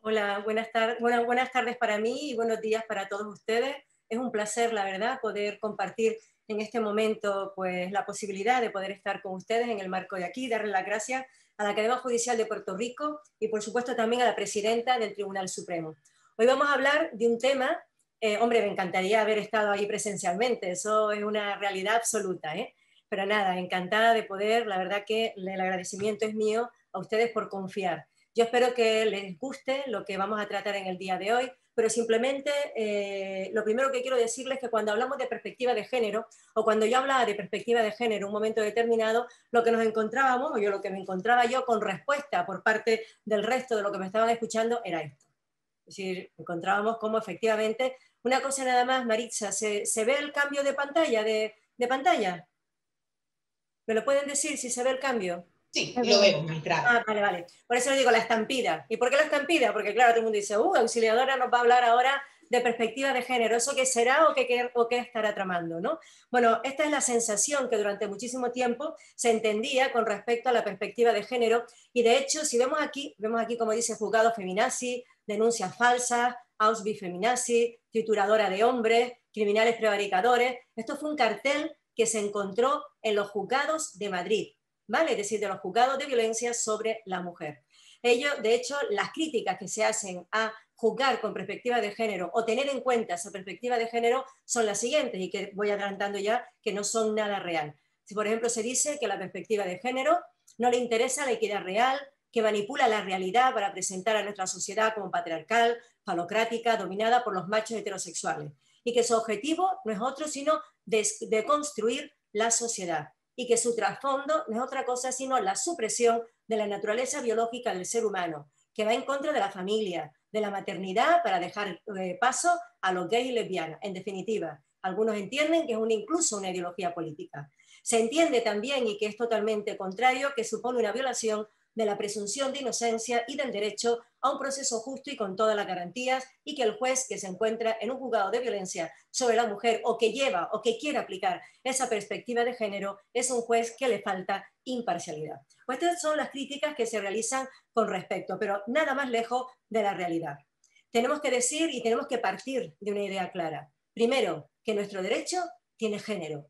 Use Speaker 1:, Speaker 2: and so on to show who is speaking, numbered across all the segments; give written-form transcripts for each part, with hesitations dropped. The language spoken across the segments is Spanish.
Speaker 1: Hola, buenas tardes para mí y buenos días para todos ustedes. Es un placer, la verdad, poder compartir en este momento pues, la posibilidad de poder estar con ustedes en el marco de aquí, darle las gracias a la Academia Judicial de Puerto Rico y, por supuesto, también a la presidenta del Tribunal Supremo. Hoy vamos a hablar de un tema, hombre, me encantaría haber estado ahí presencialmente, eso es una realidad absoluta, ¿eh? Pero nada, encantada de poder, la verdad que el agradecimiento es mío a ustedes por confiar. Yo espero que les guste lo que vamos a tratar en el día de hoy, pero simplemente lo primero que quiero decirles es que cuando hablamos de perspectiva de género, o cuando yo hablaba de perspectiva de género en un momento determinado, lo que nos encontrábamos, o yo lo que me encontraba yo con respuesta por parte del resto de lo que me estaban escuchando, era esto. Es decir, encontrábamos como efectivamente, una cosa nada más, Maritza, ¿se ve el cambio de pantalla? ¿De pantalla? ¿Me lo pueden decir si se ve el cambio?
Speaker 2: Sí, lo vemos, magistrada.
Speaker 1: Ah, vale, vale. Por eso le digo la estampida. ¿Y por qué la estampida? Porque claro, todo el mundo dice, auxiliadora nos va a hablar ahora de perspectiva de género. ¿Eso qué será o qué estará tramando? ¿No? Bueno, esta es la sensación que durante muchísimo tiempo se entendía con respecto a la perspectiva de género. Y de hecho, si vemos aquí como dice juzgado feminazi, denuncias falsas, Auschwitz feminazi, trituradora de hombres, criminales prevaricadores. Esto fue un cartel que se encontró en los juzgados de Madrid. ¿Vale? Es decir, de los juzgados de violencia sobre la mujer. Ellos, de hecho, las críticas que se hacen a juzgar con perspectiva de género o tener en cuenta esa perspectiva de género son las siguientes y que voy adelantando ya que no son nada real. Si, por ejemplo, se dice que la perspectiva de género no le interesa la equidad real, que manipula la realidad para presentar a nuestra sociedad como patriarcal, falocrática, dominada por los machos heterosexuales, y que su objetivo no es otro sino de construir la sociedad, y que su trasfondo no es otra cosa sino la supresión de la naturaleza biológica del ser humano, que va en contra de la familia, de la maternidad, para dejar paso a los gays y lesbianas. En definitiva, algunos entienden que es incluso una ideología política. Se entiende también, y que es totalmente contrario, que supone una violación de la presunción de inocencia y del derecho a un proceso justo y con todas las garantías, y que el juez que se encuentra en un juzgado de violencia sobre la mujer o que lleva o que quiere aplicar esa perspectiva de género es un juez que le falta imparcialidad. Pues estas son las críticas que se realizan con respecto, pero nada más lejos de la realidad. Tenemos que decir y tenemos que partir de una idea clara. Primero, que nuestro derecho tiene género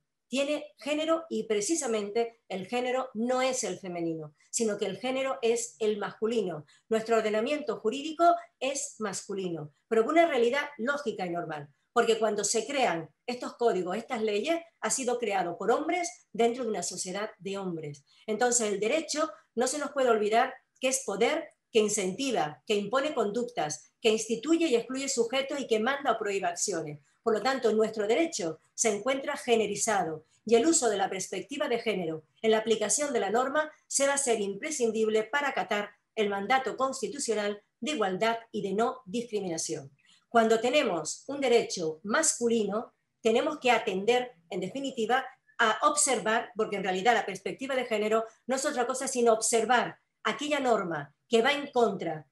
Speaker 1: y precisamente el género no es el femenino, sino que el género es el masculino. Nuestro ordenamiento jurídico es masculino, pero con una realidad lógica y normal, porque cuando se crean estos códigos, estas leyes, ha sido creado por hombres dentro de una sociedad de hombres. Entonces el derecho no se nos puede olvidar que es poder que incentiva, que impone conductas, que instituye y excluye sujetos y que manda o prohíbe acciones. Por lo tanto, nuestro derecho se encuentra generizado y el uso de la perspectiva de género en la aplicación de la norma se va a ser imprescindible para acatar el mandato constitucional de igualdad y de no discriminación. Cuando tenemos un derecho masculino, tenemos que atender, en definitiva, a observar, porque en realidad la perspectiva de género no es otra cosa sino observar aquella norma que va en contra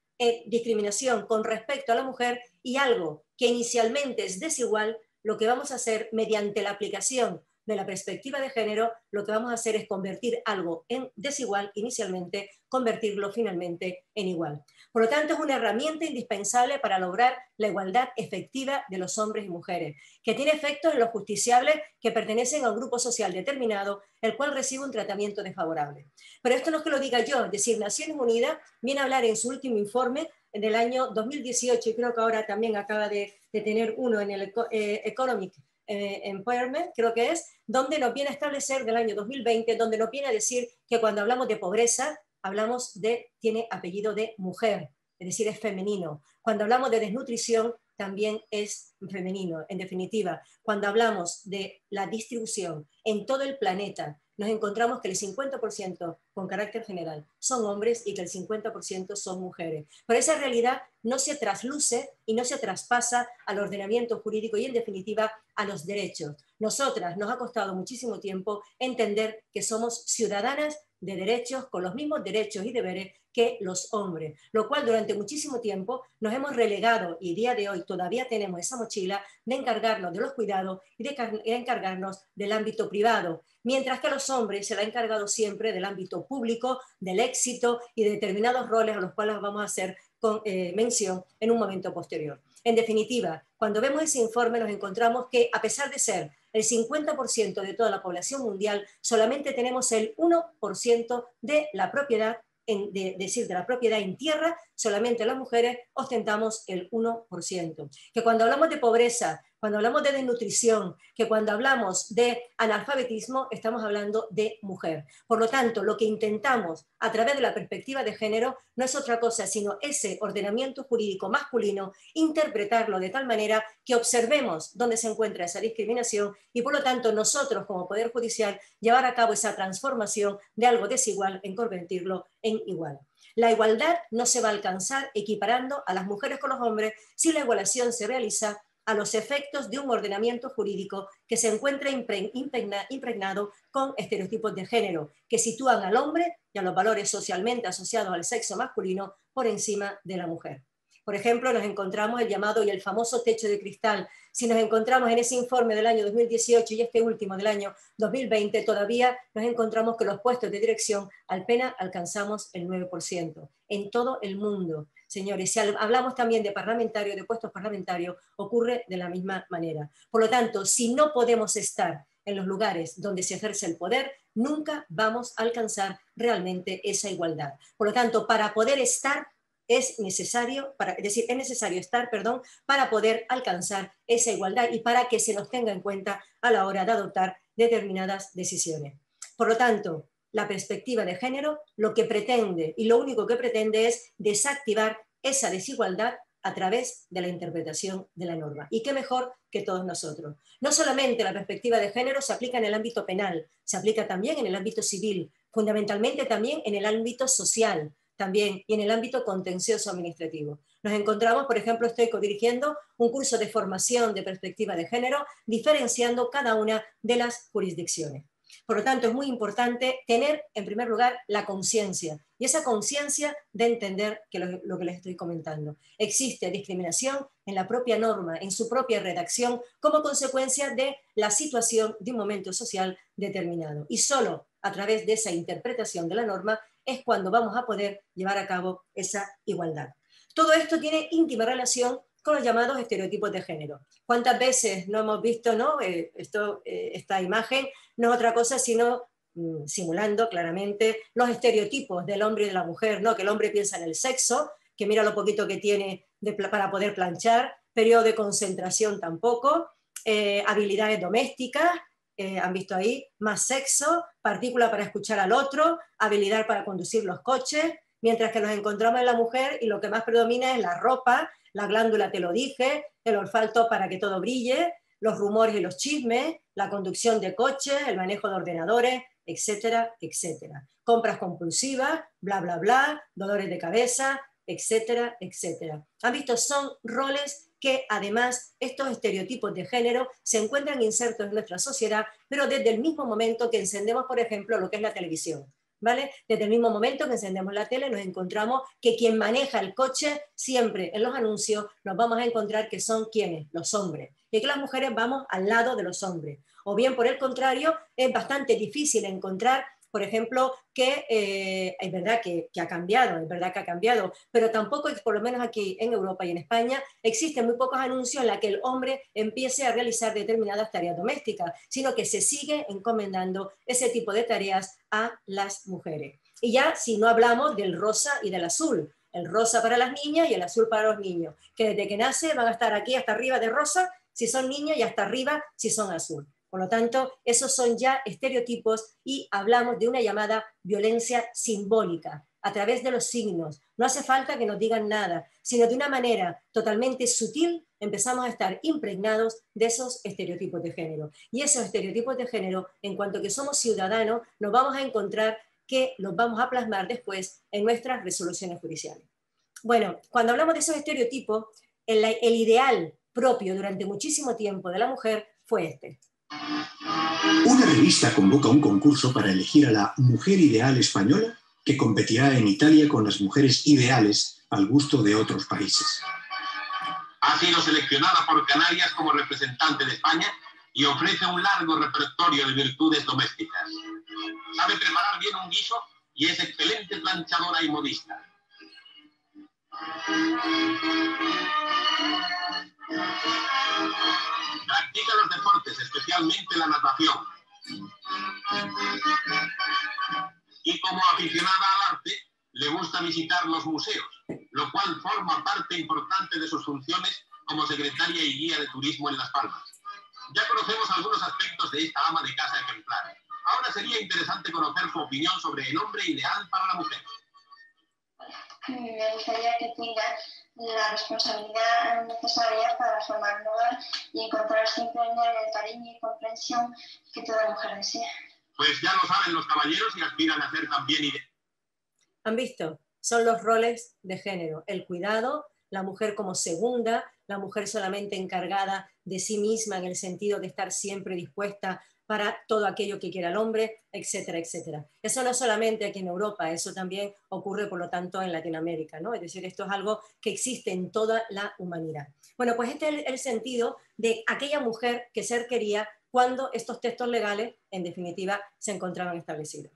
Speaker 1: discriminación con respecto a la mujer y algo que inicialmente es desigual, lo que vamos a hacer mediante la aplicación de la perspectiva de género, lo que vamos a hacer es convertir algo en desigual inicialmente, convertirlo finalmente en igual. Por lo tanto, es una herramienta indispensable para lograr la igualdad efectiva de los hombres y mujeres, que tiene efectos en los justiciables que pertenecen a un grupo social determinado, el cual recibe un tratamiento desfavorable. Pero esto no es que lo diga yo, es decir, Naciones Unidas viene a hablar en su último informe del año 2018, y creo que ahora también acaba de tener uno en el Economic Empowerment, creo que es, donde nos viene a establecer del año 2020, donde nos viene a decir que cuando hablamos de pobreza, hablamos de, tiene apellido de mujer, es decir, es femenino. Cuando hablamos de desnutrición, también es femenino. En definitiva, cuando hablamos de la distribución en todo el planeta, nos encontramos que el 50% con carácter general son hombres y que el 50% son mujeres. Pero esa realidad no se trasluce y no se traspasa al ordenamiento jurídico y, en definitiva, a los derechos. Nosotras nos ha costado muchísimo tiempo entender que somos ciudadanas de derechos con los mismos derechos y deberes que los hombres, lo cual durante muchísimo tiempo nos hemos relegado y día de hoy todavía tenemos esa mochila de encargarnos de los cuidados y de encargarnos del ámbito privado, mientras que a los hombres se le ha encargado siempre del ámbito público, del éxito y de determinados roles a los cuales vamos a ser mención en un momento posterior. En definitiva, cuando vemos ese informe nos encontramos que, a pesar de ser el 50% de toda la población mundial, solamente tenemos el 1% de la propiedad, de la propiedad en tierra, solamente las mujeres ostentamos el 1%. Que cuando hablamos de pobreza, cuando hablamos de desnutrición, que cuando hablamos de analfabetismo, estamos hablando de mujer. Por lo tanto, lo que intentamos a través de la perspectiva de género no es otra cosa sino ese ordenamiento jurídico masculino, interpretarlo de tal manera que observemos dónde se encuentra esa discriminación y, por lo tanto, nosotros como Poder Judicial llevar a cabo esa transformación de algo desigual en convertirlo en igual. La igualdad no se va a alcanzar equiparando a las mujeres con los hombres si la igualación se realiza a los efectos de un ordenamiento jurídico que se encuentra impregnado con estereotipos de género, que sitúan al hombre y a los valores socialmente asociados al sexo masculino por encima de la mujer. Por ejemplo, nos encontramos el llamado y el famoso techo de cristal. Si nos encontramos en ese informe del año 2018 y este último del año 2020, todavía nos encontramos que los puestos de dirección apenas alcanzamos el 9% en todo el mundo. Señores, si hablamos también de parlamentarios, de puestos parlamentarios, ocurre de la misma manera. Por lo tanto, si no podemos estar en los lugares donde se ejerce el poder, nunca vamos a alcanzar realmente esa igualdad. Por lo tanto, para poder estar, es necesario estar, para poder alcanzar esa igualdad y para que se nos tenga en cuenta a la hora de adoptar determinadas decisiones. Por lo tanto, la perspectiva de género lo que pretende y lo único que pretende es desactivar esa desigualdad a través de la interpretación de la norma. Y qué mejor que todos nosotros. No solamente la perspectiva de género se aplica en el ámbito penal, se aplica también en el ámbito civil, fundamentalmente también en el ámbito social, también y en el ámbito contencioso administrativo. Nos encontramos, por ejemplo, estoy codirigiendo un curso de formación de perspectiva de género, diferenciando cada una de las jurisdicciones. Por lo tanto, es muy importante tener, en primer lugar, la conciencia, y esa conciencia de entender que lo que les estoy comentando. Existe discriminación en la propia norma, en su propia redacción, como consecuencia de la situación de un momento social determinado. Y solo a través de esa interpretación de la norma es cuando vamos a poder llevar a cabo esa igualdad. Todo esto tiene íntima relación con los llamados estereotipos de género. ¿Cuántas veces no hemos visto, ¿no? Esta imagen no es otra cosa sino simulando claramente los estereotipos del hombre y de la mujer, ¿no? Que el hombre piensa en el sexo, que mira lo poquito que tiene para poder planchar, periodo de concentración tampoco, habilidades domésticas, han visto ahí, más sexo, partícula para escuchar al otro, habilidad para conducir los coches, mientras que nos encontramos en la mujer y lo que más predomina es la ropa, la glándula te lo dije, el olfato para que todo brille, los rumores y los chismes, la conducción de coches, el manejo de ordenadores, etcétera, etcétera. Compras compulsivas, bla, bla, bla, dolores de cabeza, etcétera, etcétera. ¿Han visto? Son roles que además estos estereotipos de género se encuentran insertos en nuestra sociedad, pero desde el mismo momento que encendemos, por ejemplo, lo que es la televisión. ¿Vale? Desde el mismo momento que encendemos la tele nos encontramos que quien maneja el coche siempre en los anuncios nos vamos a encontrar que son ¿quiénes? Los hombres. Y que las mujeres vamos al lado de los hombres. O bien por el contrario es bastante difícil encontrar, por ejemplo, que es verdad que ha cambiado, es verdad que ha cambiado, pero tampoco, por lo menos aquí en Europa y en España, existen muy pocos anuncios en los que el hombre empiece a realizar determinadas tareas domésticas, sino que se sigue encomendando ese tipo de tareas a las mujeres. Y ya si no hablamos del rosa y del azul, el rosa para las niñas y el azul para los niños, que desde que nace van a estar aquí hasta arriba de rosa si son niñas y hasta arriba si son azul. Por lo tanto, esos son ya estereotipos y hablamos de una llamada violencia simbólica, a través de los signos. No hace falta que nos digan nada, sino de una manera totalmente sutil empezamos a estar impregnados de esos estereotipos de género. Y esos estereotipos de género, en cuanto que somos ciudadanos, nos vamos a encontrar que los vamos a plasmar después en nuestras resoluciones judiciales. Bueno, cuando hablamos de esos estereotipos, el ideal propio durante muchísimo tiempo de la mujer fue este.
Speaker 2: Una revista convoca un concurso para elegir a la mujer ideal española que competirá en Italia con las mujeres ideales al gusto de otros países.
Speaker 3: Ha sido seleccionada por Canarias como representante de España y ofrece un largo repertorio de virtudes domésticas. Sabe preparar bien un guiso y es excelente planchadora y modista. Practica los deportes, especialmente la natación. Y como aficionada al arte, le gusta visitar los museos, lo cual forma parte importante de sus funciones como secretaria y guía de turismo en Las Palmas. Ya conocemos algunos aspectos de esta ama de casa ejemplar. Ahora sería interesante conocer su opinión sobre el hombre ideal para la mujer.
Speaker 4: Me gustaría que tenga la responsabilidad necesaria para formar un hogar y encontrar siempre en él el cariño y comprensión que toda mujer desea.
Speaker 3: Pues ya lo saben los caballeros y aspiran a ser también ideales.
Speaker 1: ¿Han visto? Son los roles de género. El cuidado, la mujer como segunda, la mujer solamente encargada de sí misma en el sentido de estar siempre dispuesta para todo aquello que quiera el hombre, etcétera, etcétera. Eso no solamente aquí en Europa, eso también ocurre, por lo tanto, en Latinoamérica, ¿no? Es decir, esto es algo que existe en toda la humanidad. Bueno, pues este es el sentido de aquella mujer que ser quería cuando estos textos legales, en definitiva, se encontraban establecidos.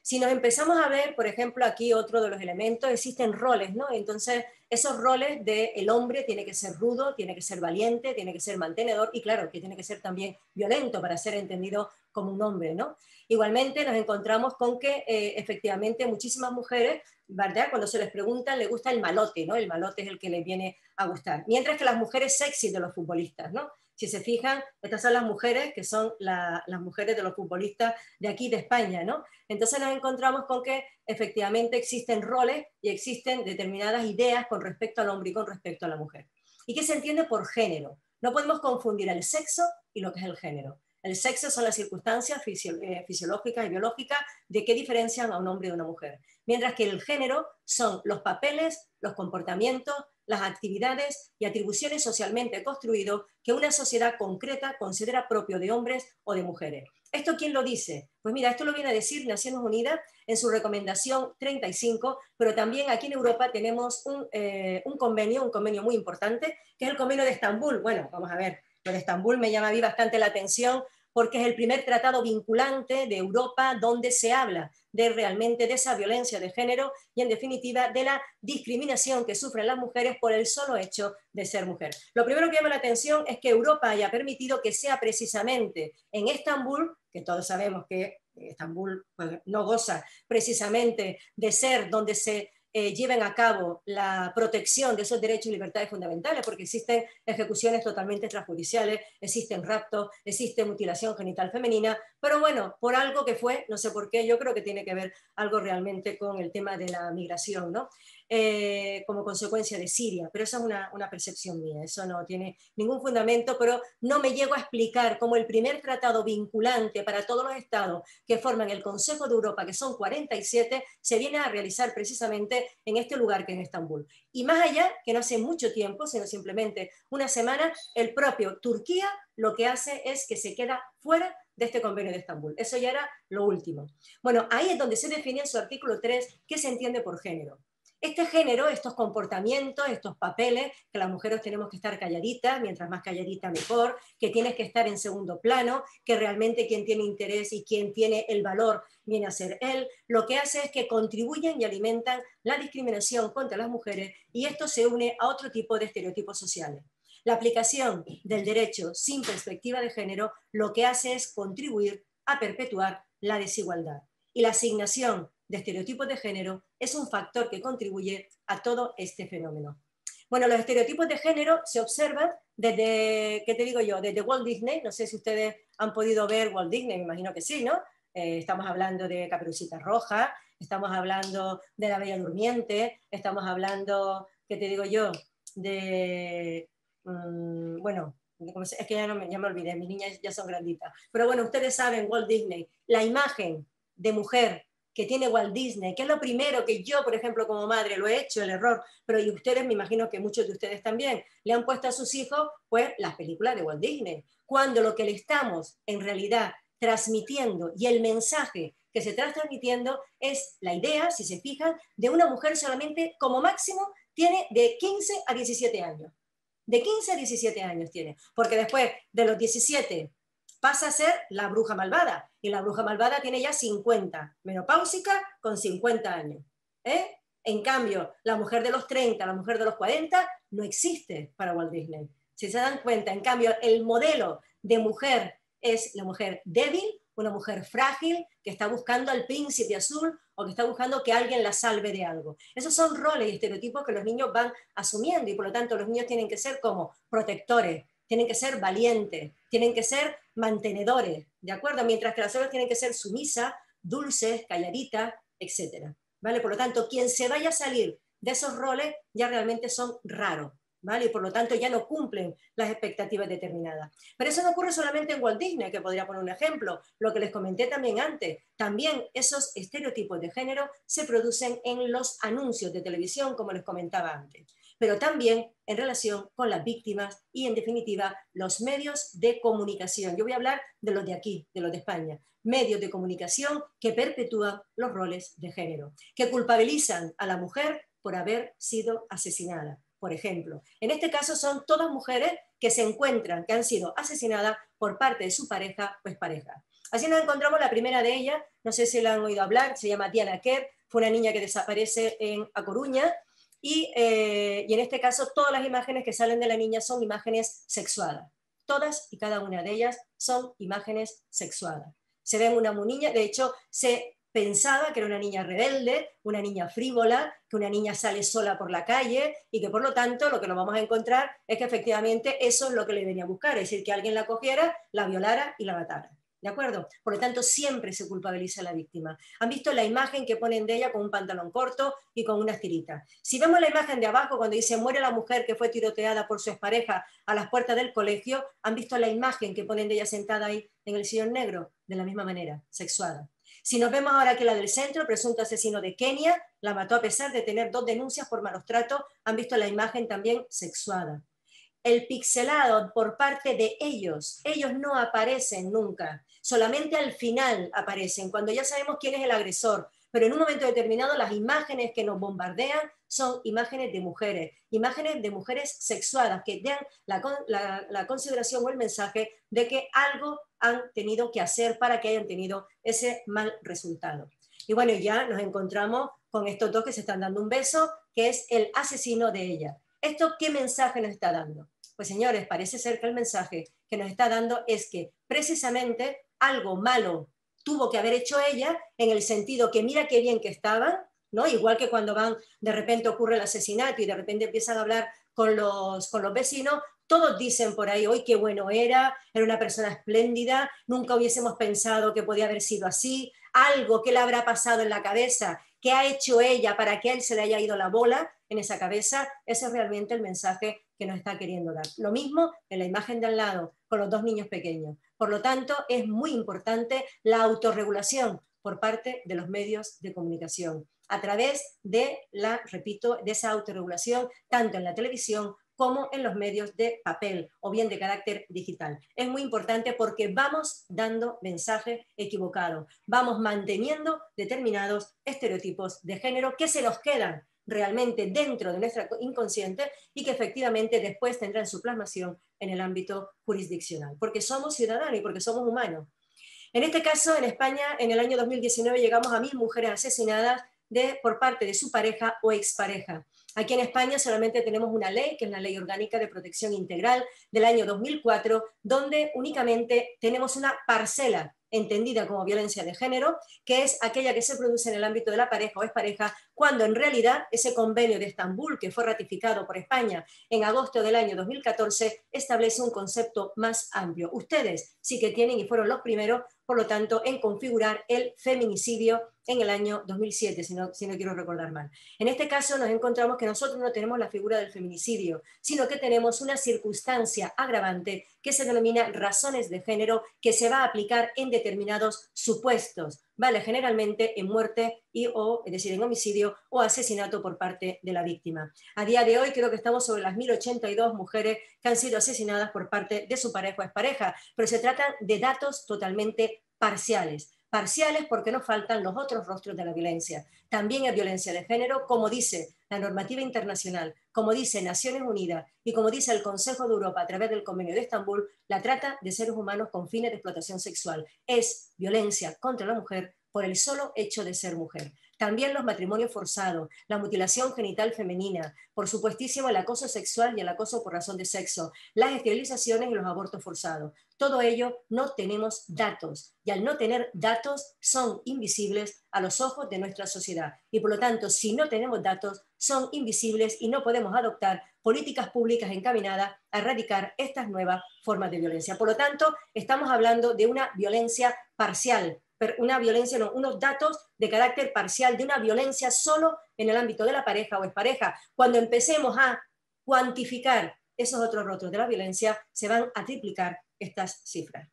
Speaker 1: Si nos empezamos a ver, por ejemplo, aquí otro de los elementos, existen roles, ¿no? Entonces, esos roles del hombre tiene que ser rudo, tiene que ser valiente, tiene que ser mantenedor y claro, que tiene que ser también violento para ser entendido como un hombre, ¿no? Igualmente nos encontramos con que efectivamente muchísimas mujeres, ¿verdad? Cuando se les pregunta, les gusta el malote, ¿no? El malote es el que les viene a gustar. Mientras que las mujeres sexy de los futbolistas, ¿no? Si se fijan, estas son las mujeres que son las mujeres de los futbolistas de aquí de España, ¿no? Entonces nos encontramos con que efectivamente existen roles y existen determinadas ideas con respecto al hombre y con respecto a la mujer. ¿Y qué se entiende por género? No podemos confundir el sexo y lo que es el género. El sexo son las circunstancias fisiológicas y biológicas de qué diferencian a un hombre de una mujer. Mientras que el género son los papeles, los comportamientos, las actividades y atribuciones socialmente construidos que una sociedad concreta considera propio de hombres o de mujeres. ¿Esto quién lo dice? Pues mira, esto lo viene a decir Naciones Unidas en su recomendación 35, pero también aquí en Europa tenemos un convenio muy importante, que es el convenio de Estambul. Bueno, vamos a ver, lo de Estambul me llama a mí bastante la atención porque es el primer tratado vinculante de Europa donde se habla realmente de esa violencia de género y en definitiva de la discriminación que sufren las mujeres por el solo hecho de ser mujer. Lo primero que llama la atención es que Europa haya permitido que sea precisamente en Estambul, que todos sabemos que Estambul pues, no goza precisamente de ser donde se lleven a cabo la protección de esos derechos y libertades fundamentales, porque existen ejecuciones totalmente extrajudiciales, existen raptos, existe mutilación genital femenina, pero bueno, por algo que fue, no sé por qué, yo creo que tiene que ver algo realmente con el tema de la migración, ¿no? Como consecuencia de Siria, pero esa es una percepción mía, eso no tiene ningún fundamento, pero no me llego a explicar cómo el primer tratado vinculante para todos los estados que forman el Consejo de Europa, que son 47, se viene a realizar precisamente en este lugar que es Estambul. Y más allá, que no hace mucho tiempo, sino simplemente una semana, el propio Turquía lo que hace es que se queda fuera de este convenio de Estambul. Eso ya era lo último. Bueno, ahí es donde se define en su artículo 3 qué se entiende por género. Este género, estos comportamientos, estos papeles, que las mujeres tenemos que estar calladitas, mientras más calladita mejor, que tienes que estar en segundo plano, que realmente quien tiene interés y quien tiene el valor viene a ser él, lo que hace es que contribuyen y alimentan la discriminación contra las mujeres y esto se une a otro tipo de estereotipos sociales. La aplicación del derecho sin perspectiva de género lo que hace es contribuir a perpetuar la desigualdad y la asignación de estereotipos de género es un factor que contribuye a todo este fenómeno. Bueno, los estereotipos de género se observan desde, ¿qué te digo yo? Desde Walt Disney, no sé si ustedes han podido ver Walt Disney, me imagino que sí, ¿no? Estamos hablando de Caperucita Roja, estamos hablando de La Bella Durmiente, estamos hablando, ¿qué te digo yo? De, bueno, es que ya me olvidé, mis niñas ya son granditas, pero bueno, ustedes saben, Walt Disney, la imagen de mujer que tiene Walt Disney, que es lo primero que yo, por ejemplo, como madre, lo he hecho, el error, pero y ustedes, me imagino que muchos de ustedes también, le han puesto a sus hijos, pues, las películas de Walt Disney, cuando lo que le estamos, en realidad, transmitiendo, y el mensaje que se está transmitiendo es la idea, si se fijan, de una mujer solamente, como máximo, tiene de 15 a 17 años. De 15 a 17 años tiene, porque después de los 17 pasa a ser la bruja malvada, y la bruja malvada tiene ya 50, menopáusica con 50 años. En cambio, la mujer de los 30, la mujer de los 40, no existe para Walt Disney. Si se dan cuenta, en cambio, el modelo de mujer es la mujer débil, una mujer frágil, que está buscando al príncipe azul o que está buscando que alguien la salve de algo. Esos son roles y estereotipos que los niños van asumiendo y por lo tanto los niños tienen que ser como protectores, tienen que ser valientes, tienen que ser mantenedores, ¿de acuerdo? Mientras que las otras tienen que ser sumisas, dulces, calladitas, etc. ¿Vale? Por lo tanto, quien se vaya a salir de esos roles ya realmente son raros, ¿vale? Y por lo tanto ya no cumplen las expectativas determinadas. Pero eso no ocurre solamente en Walt Disney, que podría poner un ejemplo, lo que les comenté también antes. También esos estereotipos de género se producen en los anuncios de televisión, como les comentaba antes, pero también en relación con las víctimas y, en definitiva, los medios de comunicación. Yo voy a hablar de los de aquí, de los de España. Medios de comunicación que perpetúan los roles de género, que culpabilizan a la mujer por haber sido asesinada. Por ejemplo, en este caso son todas mujeres que se encuentran, que han sido asesinadas por parte de su pareja o expareja. Así nos encontramos la primera de ellas, no sé si la han oído hablar, se llama Diana Kerr, fue una niña que desaparece en A Coruña, y en este caso todas las imágenes que salen de la niña son imágenes sexuadas. Todas y cada una de ellas son imágenes sexuadas. Se ven una niña, de hecho se pensaba que era una niña rebelde, una niña frívola, que una niña sale sola por la calle y que por lo tanto lo que nos vamos a encontrar es que efectivamente eso es lo que le venía a buscar, es decir, que alguien la cogiera, la violara y la matara. ¿De acuerdo? Por lo tanto, siempre se culpabiliza a la víctima. Han visto la imagen que ponen de ella con un pantalón corto y con unas tiritas. Si vemos la imagen de abajo, cuando dice muere la mujer que fue tiroteada por su expareja a las puertas del colegio, han visto la imagen que ponen de ella sentada ahí en el sillón negro, de la misma manera, sexuada. Si nos vemos ahora que la del centro, presunto asesino de Kenia, la mató a pesar de tener 2 denuncias por malos tratos, han visto la imagen también sexuada. El pixelado por parte de ellos no aparecen nunca, solamente al final aparecen, cuando ya sabemos quién es el agresor, pero en un momento determinado las imágenes que nos bombardean son imágenes de mujeres sexuadas, que dan la consideración o el mensaje de que algo han tenido que hacer para que hayan tenido ese mal resultado. Y bueno, ya nos encontramos con estos dos que se están dando un beso, que es el asesino de ella. ¿Esto qué mensaje nos está dando? Pues señores, parece ser que el mensaje que nos está dando es que precisamente algo malo tuvo que haber hecho ella, en el sentido que mira qué bien que estaban, ¿no? Igual que cuando van, de repente ocurre el asesinato y de repente empiezan a hablar con los vecinos, todos dicen por ahí, hoy qué bueno era una persona espléndida, nunca hubiésemos pensado que podía haber sido así, algo que le habrá pasado en la cabeza, que ha hecho ella para que a él se le haya ido la bola en esa cabeza. Ese es realmente el mensaje que nos está queriendo dar. Lo mismo en la imagen de al lado, con los 2 niños pequeños. Por lo tanto, es muy importante la autorregulación por parte de los medios de comunicación, a través de de esa autorregulación, tanto en la televisión como en los medios de papel o bien de carácter digital. Es muy importante porque vamos dando mensajes equivocados, vamos manteniendo determinados estereotipos de género que se nos quedan realmente dentro de nuestra inconsciente y que efectivamente después tendrán su plasmación en el ámbito jurisdiccional, porque somos ciudadanos y porque somos humanos. En este caso, en España, en el año 2019 llegamos a 1000 mujeres asesinadas por parte de su pareja o expareja. Aquí en España solamente tenemos una ley, que es la Ley Orgánica de Protección Integral del año 2004, donde únicamente tenemos una parcela entendida como violencia de género, que es aquella que se produce en el ámbito de la pareja o expareja, cuando en realidad ese convenio de Estambul, que fue ratificado por España en agosto del año 2014, establece un concepto más amplio. Ustedes sí que tienen y fueron los primeros, por lo tanto, en configurar el feminicidio en el año 2007, si no quiero recordar mal. En este caso nos encontramos que nosotros no tenemos la figura del feminicidio, sino que tenemos una circunstancia agravante que se denomina razones de género, que se va a aplicar en determinados supuestos, ¿vale? Generalmente en muerte es decir, en homicidio o asesinato por parte de la víctima. A día de hoy creo que estamos sobre las 1082 mujeres que han sido asesinadas por parte de su pareja o expareja, pero se tratan de datos totalmente parciales. Parciales porque nos faltan los otros rostros de la violencia. También es violencia de género, como dice la normativa internacional, como dice Naciones Unidas y como dice el Consejo de Europa a través del Convenio de Estambul, la trata de seres humanos con fines de explotación sexual. Es violencia contra la mujer por el solo hecho de ser mujer. también los matrimonios forzados, la mutilación genital femenina, por supuestísimo el acoso sexual y el acoso por razón de sexo, las esterilizaciones y los abortos forzados. Todo ello no tenemos datos, y al no tener datos son invisibles a los ojos de nuestra sociedad. Y por lo tanto, si no tenemos datos, son invisibles y no podemos adoptar políticas públicas encaminadas a erradicar estas nuevas formas de violencia. Por lo tanto, estamos hablando de una violencia parcial, una violencia, no, unos datos de carácter parcial, de una violencia solo en el ámbito de la pareja o expareja. Cuando empecemos a cuantificar esos otros rostros de la violencia, se van a triplicar estas cifras.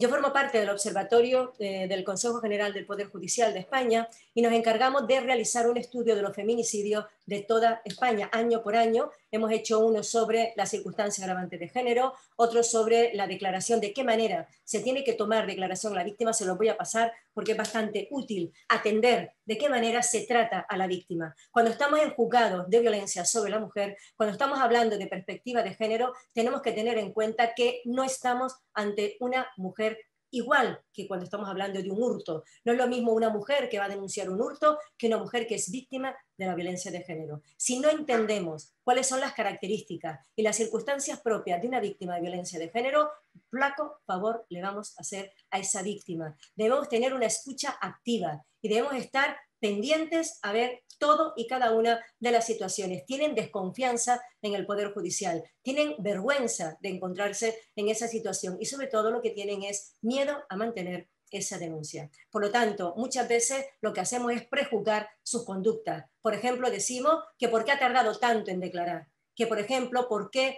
Speaker 1: Yo formo parte del Observatorio del Consejo General del Poder Judicial de España y nos encargamos de realizar un estudio de los feminicidios de toda España. Año por año hemos hecho uno sobre las circunstancias agravantes de género, otro sobre la declaración, de qué manera se tiene que tomar declaración a la víctima, se los voy a pasar porque es bastante útil atender de qué manera se trata a la víctima. Cuando estamos en juzgados de violencia sobre la mujer, cuando estamos hablando de perspectiva de género, tenemos que tener en cuenta que no estamos ante una mujer igual que cuando estamos hablando de un hurto. No es lo mismo una mujer que va a denunciar un hurto que una mujer que es víctima de la violencia de género. Si no entendemos cuáles son las características y las circunstancias propias de una víctima de violencia de género, flaco favor le vamos a hacer a esa víctima. Debemos tener una escucha activa y debemos estar pendientes a ver todo y cada una de las situaciones. Tienen desconfianza en el Poder Judicial, tienen vergüenza de encontrarse en esa situación y sobre todo lo que tienen es miedo a mantener esa denuncia. Por lo tanto, muchas veces lo que hacemos es prejuzgar sus conductas. Por ejemplo, decimos que por qué ha tardado tanto en declarar, que por ejemplo, por qué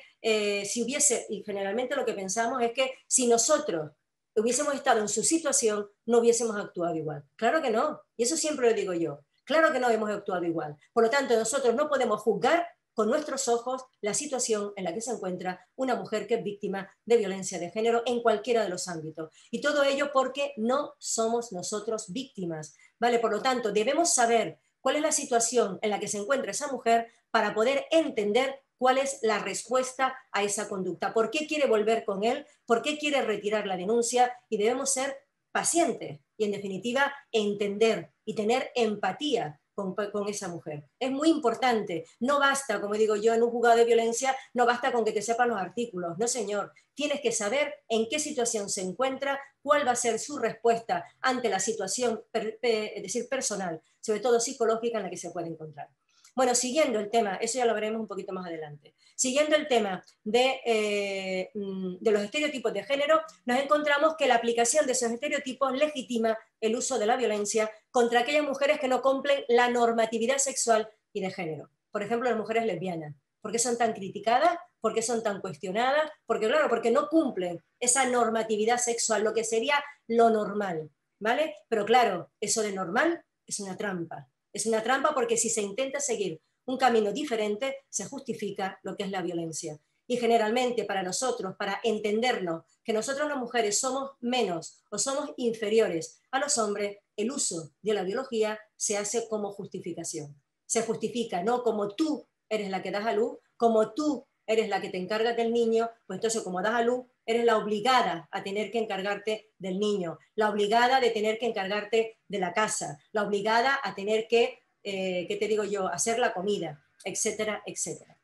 Speaker 1: si hubiese, y generalmente lo que pensamos es que si nosotros hubiésemos estado en su situación, no hubiésemos actuado igual. Claro que no, y eso siempre lo digo yo. Claro que no hemos actuado igual. Por lo tanto, nosotros no podemos juzgar con nuestros ojos la situación en la que se encuentra una mujer que es víctima de violencia de género en cualquiera de los ámbitos. Y todo ello porque no somos nosotros víctimas, ¿vale? Por lo tanto, debemos saber cuál es la situación en la que se encuentra esa mujer para poder entender cuál es la respuesta a esa conducta. ¿Por qué quiere volver con él? ¿Por qué quiere retirar la denuncia? Y debemos ser pacientes y, en definitiva, entender y tener empatía con esa mujer. Es muy importante. No basta, como digo yo, en un juzgado de violencia, no basta con que te sepan los artículos. No, señor. Tienes que saber en qué situación se encuentra, cuál va a ser su respuesta ante la situación, es decir, personal, sobre todo psicológica, en la que se puede encontrar. Bueno, siguiendo el tema, eso ya lo veremos un poquito más adelante. Siguiendo el tema de los estereotipos de género, nos encontramos que la aplicación de esos estereotipos legitima el uso de la violencia contra aquellas mujeres que no cumplen la normatividad sexual y de género. Por ejemplo, las mujeres lesbianas. ¿Por qué son tan criticadas? ¿Por qué son tan cuestionadas? Porque, claro, porque no cumplen esa normatividad sexual, lo que sería lo normal, ¿vale? Pero claro, eso de normal es una trampa. Es una trampa porque si se intenta seguir un camino diferente, se justifica lo que es la violencia. Y generalmente para nosotros, para entendernos que nosotros las mujeres somos menos o somos inferiores a los hombres, el uso de la biología se hace como justificación. Se justifica, ¿no? Como tú eres la que das a luz, como tú eres la que te encargas del niño, pues entonces como das a luz, eres la obligada a tener que encargarte del niño, la obligada de tener que encargarte de la casa, la obligada a tener que, ¿qué te digo yo?, hacer la comida, etcétera, etcétera.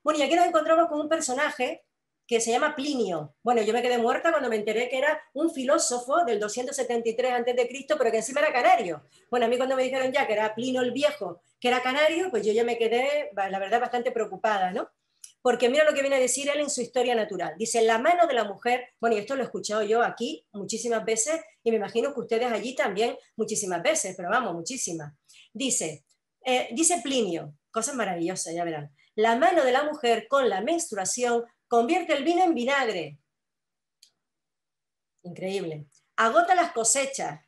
Speaker 1: Bueno, y aquí nos encontramos con un personaje que se llama Plinio. Bueno, yo me quedé muerta cuando me enteré que era un filósofo del 273 a.C., pero que encima era canario. Bueno, a mí cuando me dijeron ya que era Plinio el Viejo, que era canario, pues yo ya me quedé, la verdad, bastante preocupada, ¿no? Porque mira lo que viene a decir él en su Historia Natural. Dice, la mano de la mujer, bueno, y esto lo he escuchado yo aquí muchísimas veces, y me imagino que ustedes allí también muchísimas veces, pero vamos, muchísimas. Dice Plinio, cosas maravillosas, ya verán. La mano de la mujer con la menstruación convierte el vino en vinagre. Increíble. Agota las cosechas,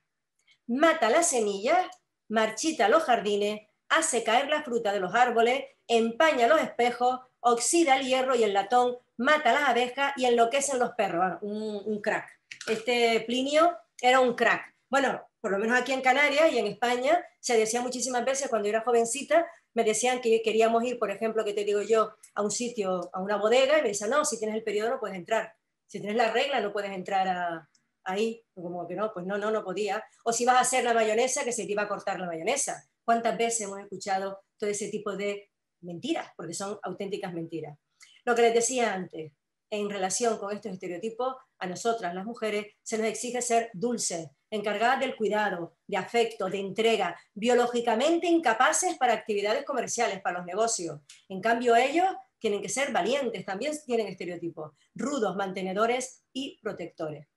Speaker 1: mata las semillas, marchita los jardines, hace caer la fruta de los árboles, empaña los espejos, oxida el hierro y el latón, mata las abejas y enloquecen los perros. Un crack. Este Plinio era un crack. Bueno, por lo menos aquí en Canarias y en España se decía muchísimas veces cuando yo era jovencita, me decían que queríamos ir, por ejemplo, que te digo yo, a un sitio, a una bodega, y me decían, no, si tienes el periodo no puedes entrar. Si tienes la regla no puedes entrar ahí, como que no, pues no podía. O si vas a hacer la mayonesa, que se te iba a cortar la mayonesa. ¿Cuántas veces hemos escuchado todo ese tipo de mentiras? Porque son auténticas mentiras. Lo que les decía antes, en relación con estos estereotipos, a nosotras, las mujeres, se nos exige ser dulces, encargadas del cuidado, de afecto, de entrega, biológicamente incapaces para actividades comerciales, para los negocios. En cambio, ellos tienen que ser valientes, también tienen estereotipos, rudos, mantenedores y protectores.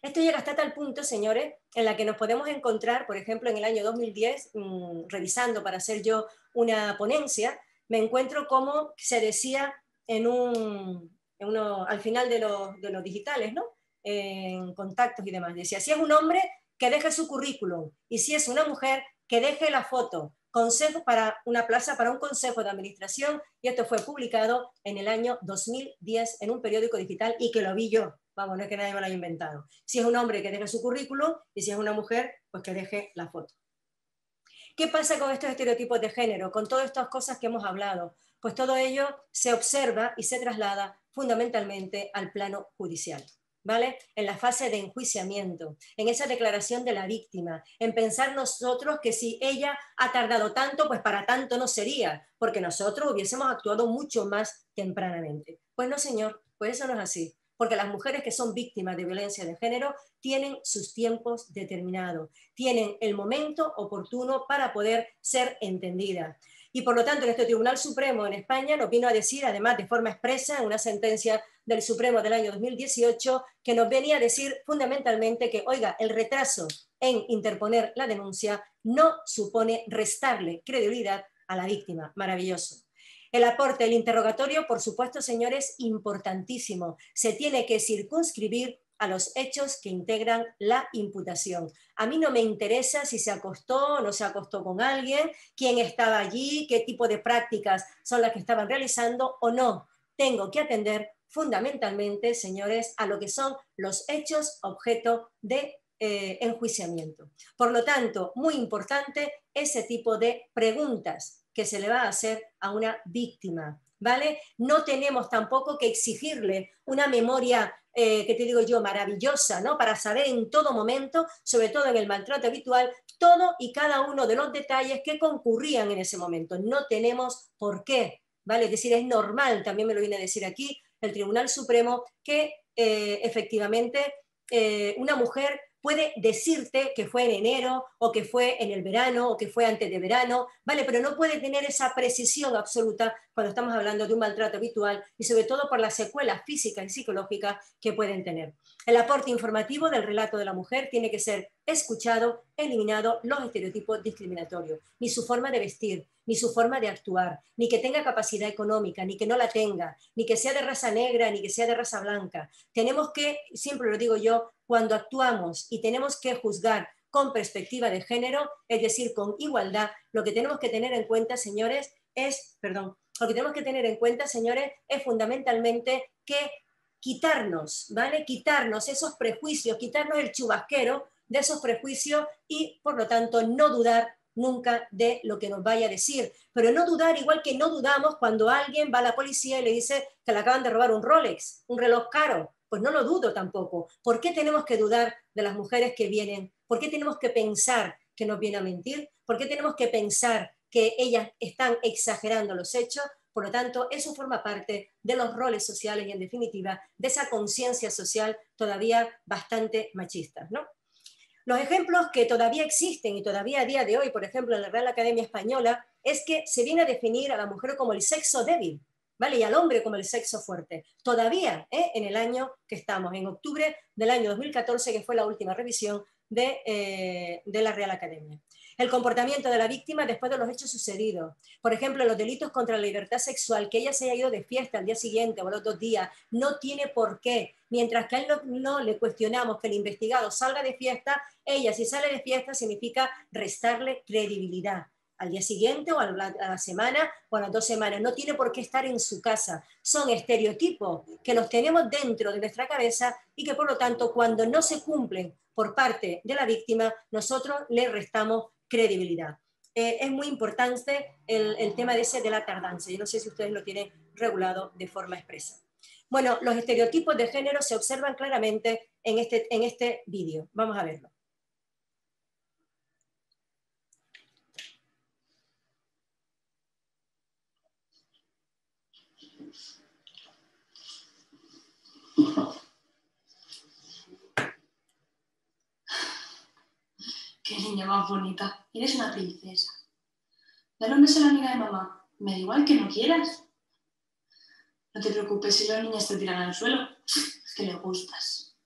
Speaker 1: Esto llega hasta tal punto, señores, en la que nos podemos encontrar, por ejemplo, en el año 2010, revisando para hacer yo una ponencia, me encuentro como se decía al final de los digitales, ¿no? En contactos y demás. Decía, si es un hombre, que deje su currículum, y si es una mujer, que deje la foto. Consejo para una plaza, para un consejo de administración, y esto fue publicado en el año 2010 en un periódico digital y que lo vi yo. Vamos, no es que nadie me lo haya inventado. Si es un hombre, que deje su currículum, y si es una mujer, pues que deje la foto. ¿Qué pasa con estos estereotipos de género? Con todas estas cosas que hemos hablado. Pues todo ello se observa y se traslada fundamentalmente al plano judicial, ¿vale? En la fase de enjuiciamiento, en esa declaración de la víctima, en pensar nosotros que si ella ha tardado tanto, pues para tanto no sería, porque nosotros hubiésemos actuado mucho más tempranamente. Pues no, señor, pues eso no es así. Porque las mujeres que son víctimas de violencia de género tienen sus tiempos determinados, tienen el momento oportuno para poder ser entendidas. Y por lo tanto, en este Tribunal Supremo en España nos vino a decir, además de forma expresa, en una sentencia del Supremo del año 2018, que nos venía a decir fundamentalmente que, oiga, el retraso en interponer la denuncia no supone restarle credibilidad a la víctima. Maravilloso. El aporte del interrogatorio, por supuesto, señores, importantísimo. Se tiene que circunscribir a los hechos que integran la imputación. A mí no me interesa si se acostó o no se acostó con alguien, quién estaba allí, qué tipo de prácticas son las que estaban realizando o no. Tengo que atender fundamentalmente, señores, a lo que son los hechos objeto de enjuiciamiento. Por lo tanto, muy importante ese tipo de preguntas que se le va a hacer a una víctima, ¿vale? No tenemos tampoco que exigirle una memoria, que te digo yo, maravillosa, ¿no? Para saber en todo momento, sobre todo en el maltrato habitual, todo y cada uno de los detalles que concurrían en ese momento. No tenemos por qué, ¿vale? Es decir, es normal, también me lo viene a decir aquí el Tribunal Supremo, que efectivamente una mujer puede decirte que fue en enero o que fue en el verano o que fue antes de verano, ¿vale? Pero no puede tener esa precisión absoluta cuando estamos hablando de un maltrato habitual y sobre todo por las secuelas físicas y psicológicas que pueden tener. El aporte informativo del relato de la mujer tiene que ser escuchado, eliminado los estereotipos discriminatorios, ni su forma de vestir, ni su forma de actuar, ni que tenga capacidad económica, ni que no la tenga, ni que sea de raza negra, ni que sea de raza blanca. Tenemos que, siempre lo digo yo, cuando actuamos y tenemos que juzgar con perspectiva de género, es decir, con igualdad, lo que tenemos que tener en cuenta, señores, es fundamentalmente que quitarnos, ¿vale? Quitarnos esos prejuicios, quitarnos el chubasquero de esos prejuicios y, por lo tanto, no dudar nunca de lo que nos vaya a decir. Pero no dudar igual que no dudamos cuando alguien va a la policía y le dice que le acaban de robar un Rolex, un reloj caro. Pues no lo dudo tampoco. ¿Por qué tenemos que dudar de las mujeres que vienen? ¿Por qué tenemos que pensar que nos viene a mentir? ¿Por qué tenemos que pensar que ellas están exagerando los hechos? Por lo tanto, eso forma parte de los roles sociales y, en definitiva, de esa conciencia social todavía bastante machista, ¿no? Los ejemplos que todavía existen y todavía a día de hoy, por ejemplo, en la Real Academia Española, es que se viene a definir a la mujer como el sexo débil, ¿vale? Y al hombre como el sexo fuerte. Todavía, en el año que estamos, en octubre del año 2014, que fue la última revisión de la Real Academia. El comportamiento de la víctima después de los hechos sucedidos. Por ejemplo, los delitos contra la libertad sexual, que ella se haya ido de fiesta al día siguiente o los 2 días, no tiene por qué. Mientras que a él no le cuestionamos que el investigado salga de fiesta, ella si sale de fiesta significa restarle credibilidad. Al día siguiente o a la semana o a las 2 semanas. No tiene por qué estar en su casa. Son estereotipos que los tenemos dentro de nuestra cabeza y que, por lo tanto, cuando no se cumplen por parte de la víctima, nosotros le restamos credibilidad. Es muy importante el tema de la tardanza. Yo no sé si ustedes lo tienen regulado de forma expresa. Bueno, los estereotipos de género se observan claramente en este vídeo. Vamos a verlo.
Speaker 5: Qué niña más bonita. Eres una princesa. Dale un beso a la amiga de mamá. Me da igual que no quieras. No te preocupes si los niños te tiran al suelo. Es que les gustas.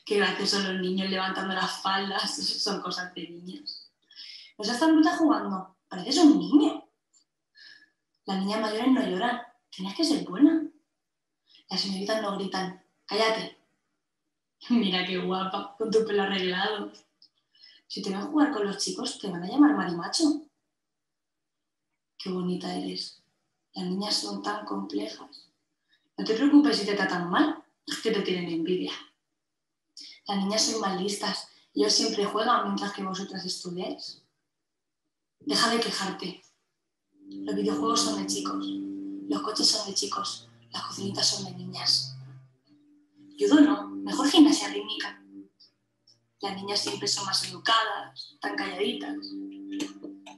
Speaker 5: Qué graciosos los niños levantando las faldas. Son cosas de niños. ¿No estás tan bruta jugando? Pareces un niño. Las niñas mayores no lloran. Tienes que ser buena. Las señoritas no gritan. Cállate. Mira qué guapa, con tu pelo arreglado. Si te van a jugar con los chicos, te van a llamar marimacho. Qué bonita eres. Las niñas son tan complejas. No te preocupes si te tratan mal, es que te tienen envidia. Las niñas son más listas. Ellos siempre juegan mientras que vosotras estudiáis. Deja de quejarte. Los videojuegos son de chicos. Los coches son de chicos. Las cocinitas son de niñas. Judo no, mejor gimnasia rítmica. Las niñas siempre son más educadas, tan calladitas.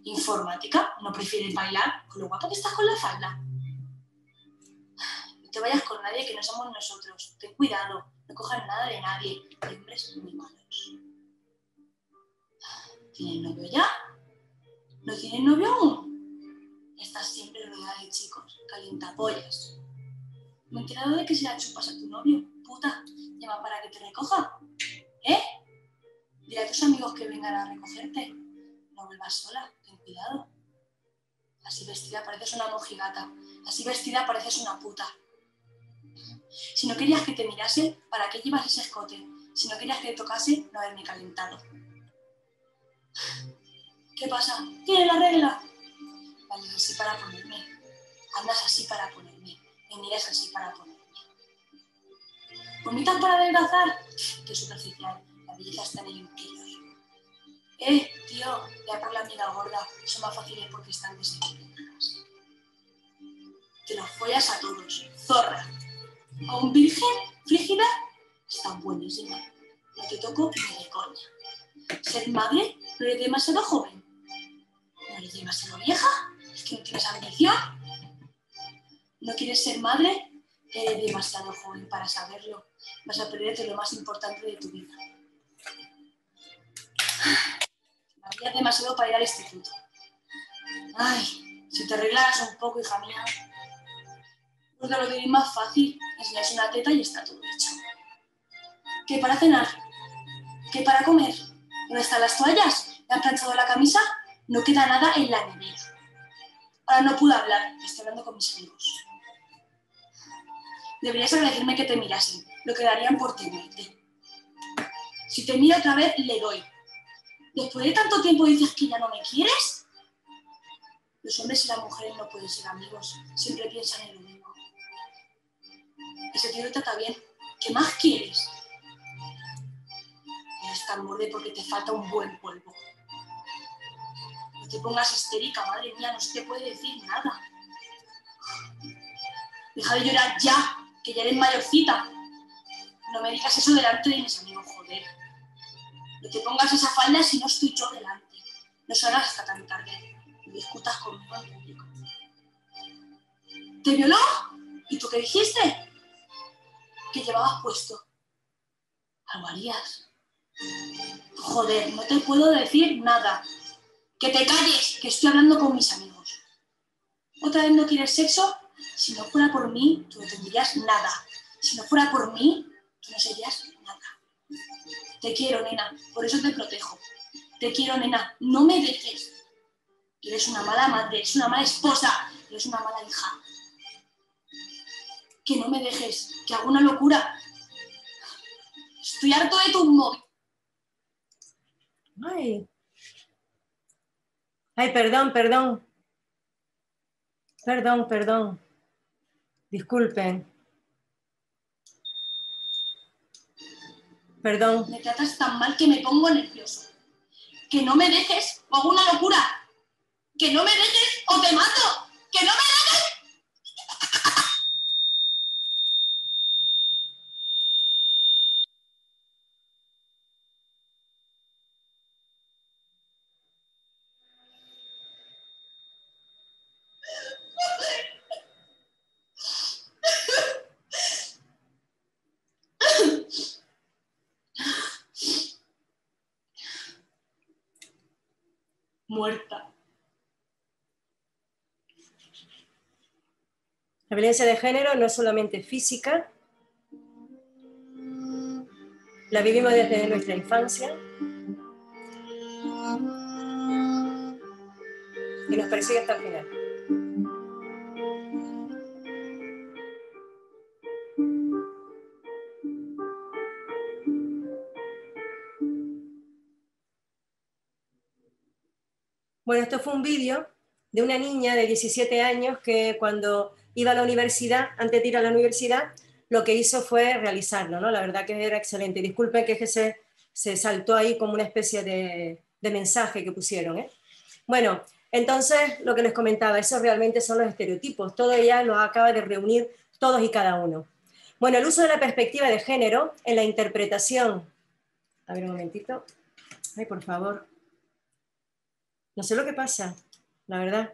Speaker 5: Informática, no prefieres bailar con lo guapa que estás con la falda. No te vayas con nadie que no somos nosotros. Ten cuidado, no cojas nada de nadie. Hay hombres muy malos. ¿Tienes novio ya? ¿No tienes novio aún? Estás siempre rodeada de chicos, calientapollas. Me he enterado de que se la chupas a tu novio. Puta, llama para que te recoja. ¿Eh? Dile a tus amigos que vengan a recogerte. No vuelvas sola, ten cuidado. Así vestida pareces una mojigata. Así vestida pareces una puta. Si no querías que te mirase, ¿para qué llevas ese escote? Si no querías que te tocase, no haberme calentado. ¿Qué pasa? ¿Tienes la regla? Vales así para ponerme. Andas así para ponerme. Me miras así para ponerme. ¿Vomitas para adelgazar? Qué superficial. La belleza está en el interior. Tío, ya por la amiga gorda. Son más fáciles porque están desequilibradas. Te los follas a todos. Zorra. ¿A un virgen? ¿Frígida? Está buenísima. No te toco ni de coña. ¿Ser madre? ¿No eres demasiado joven? ¿No eres demasiado vieja? ¿Es que no tienes ambición? ¿No quieres ser madre? Eres demasiado joven para saberlo. Vas a perderte lo más importante de tu vida. María es demasiado para ir al instituto. Ay, si te arreglaras un poco, hija mía. Porque lo tenéis más fácil. Enseñas una teta y está todo hecho. ¿Qué para cenar? ¿Qué para comer? ¿Dónde están las toallas? ¿Me han planchado la camisa? No queda nada en la nevera. Ahora no puedo hablar. Estoy hablando con mis amigos. Deberías agradecerme que te mirasen. Lo que darían por tenerte. Si te miro otra vez, le doy. Después de tanto tiempo dices que ya no me quieres. Los hombres y las mujeres no pueden ser amigos. Siempre piensan en lo mismo. Ese tío te trata bien. ¿Qué más quieres? Eres tan borde porque te falta un buen polvo. No te pongas histérica, madre mía. No se te puede decir nada. Deja de llorar ya, que ya eres mayorcita. No me digas eso delante de mis amigos, joder. No te pongas esa falda si no estoy yo delante. No salgas hasta tan tarde. No discutas conmigo en público. ¿Te violó? ¿Y tú qué dijiste? ¿Qué llevabas puesto? Algo harías. Joder, no te puedo decir nada. ¡Que te calles! Que estoy hablando con mis amigos. ¿Otra vez no quieres sexo? Si no fuera por mí, tú no tendrías nada. Si no fuera por mí, tú no serías nada. Te quiero, nena, por eso te protejo. Te quiero, nena, no me dejes. Eres una mala madre, eres una mala esposa, eres una mala hija. Que no me dejes, que hago una locura. Estoy harto de tu móvil.
Speaker 1: Ay. Ay, perdón. Perdón. Disculpen. Perdón.
Speaker 5: Me tratas tan mal que me pongo nervioso. Que no me dejes o hago una locura. Que no me dejes o te mato. Que no me dejes. muerta.
Speaker 1: La violencia de género no es solamente física, la vivimos desde nuestra infancia y nos persigue hasta el final. Bueno, esto fue un vídeo de una niña de 17 años que cuando iba a la universidad, antes de ir a la universidad, lo que hizo fue realizarlo, ¿no? La verdad que era excelente. Disculpen que se saltó ahí como una especie de mensaje que pusieron, ¿eh? Bueno, entonces lo que les comentaba, esos realmente son los estereotipos. Todo ella los acaba de reunir todos y cada uno. Bueno, el uso de la perspectiva de género en la interpretación. A ver un momentito. Ay, por favor. No sé lo que pasa, la verdad.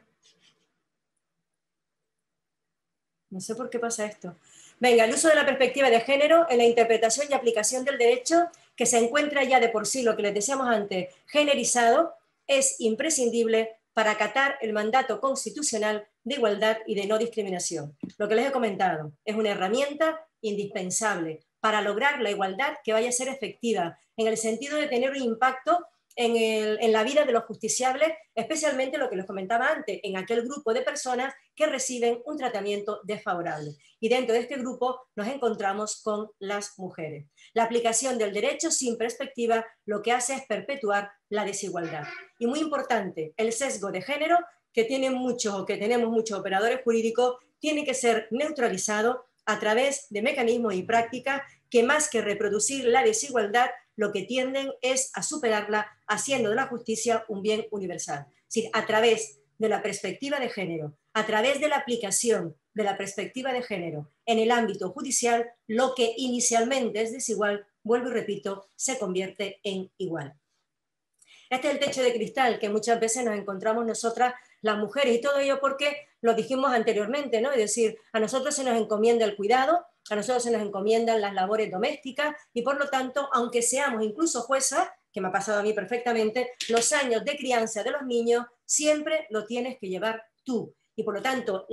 Speaker 1: No sé por qué pasa esto. Venga, el uso de la perspectiva de género en la interpretación y aplicación del derecho, que se encuentra ya de por sí, lo que les decíamos antes, generizado, es imprescindible para acatar el mandato constitucional de igualdad y de no discriminación. Lo que les he comentado, es una herramienta indispensable para lograr la igualdad que vaya a ser efectiva, en el sentido de tener un impacto en la vida de los justiciables, especialmente lo que les comentaba antes, en aquel grupo de personas que reciben un tratamiento desfavorable. Y dentro de este grupo nos encontramos con las mujeres. La aplicación del derecho sin perspectiva lo que hace es perpetuar la desigualdad. Y muy importante, el sesgo de género, que tienen muchos o que tenemos muchos operadores jurídicos, tiene que ser neutralizado a través de mecanismos y prácticas que más que reproducir la desigualdad, lo que tienden es a superarla, haciendo de la justicia un bien universal. Es decir, a través de la perspectiva de género, a través de la aplicación de la perspectiva de género en el ámbito judicial, lo que inicialmente es desigual, vuelvo y repito, se convierte en igual. Este es el techo de cristal que muchas veces nos encontramos nosotras, las mujeres, y todo ello porque lo dijimos anteriormente, ¿no? Es decir, a nosotros se nos encomienda el cuidado, a nosotros se nos encomiendan las labores domésticas y por lo tanto, aunque seamos incluso juezas, que me ha pasado a mí perfectamente, los años de crianza de los niños siempre lo tienes que llevar tú. Y por lo tanto,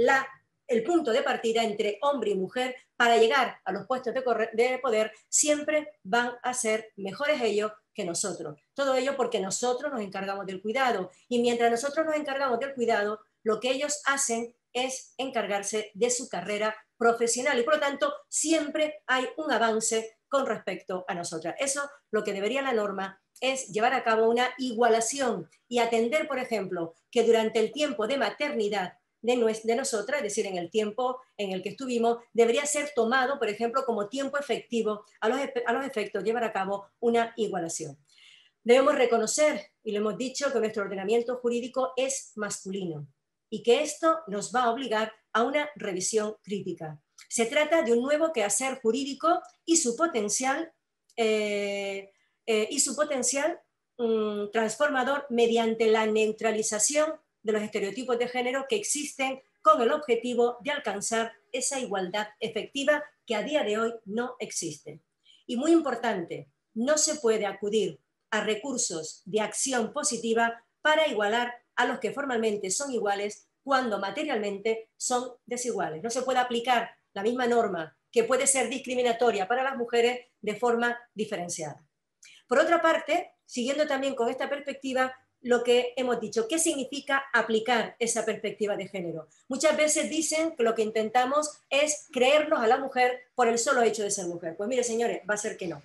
Speaker 1: el punto de partida entre hombre y mujer para llegar a los puestos de poder siempre van a ser mejores ellos que nosotros. Todo ello porque nosotros nos encargamos del cuidado. Y mientras nosotros nos encargamos del cuidado, lo que ellos hacen es encargarse de su carrera profesional y por lo tanto siempre hay un avance con respecto a nosotras. Eso lo que debería la norma es llevar a cabo una igualación y atender, por ejemplo, que durante el tiempo de maternidad de nosotras, es decir, en el tiempo en el que estuvimos, debería ser tomado, por ejemplo, como tiempo efectivo a los efectos llevar a cabo una igualación. Debemos reconocer, y lo hemos dicho, que nuestro ordenamiento jurídico es masculino y que esto nos va a obligar a una revisión crítica. Se trata de un nuevo quehacer jurídico y su potencial transformador mediante la neutralización de los estereotipos de género que existen con el objetivo de alcanzar esa igualdad efectiva que a día de hoy no existe. Y muy importante, no se puede acudir a recursos de acción positiva para igualar a los que formalmente son iguales cuando materialmente son desiguales. No se puede aplicar la misma norma que puede ser discriminatoria para las mujeres de forma diferenciada. Por otra parte, siguiendo también con esta perspectiva, lo que hemos dicho, ¿qué significa aplicar esa perspectiva de género? Muchas veces dicen que lo que intentamos es creernos a la mujer por el solo hecho de ser mujer. Pues mire, señores, va a ser que no.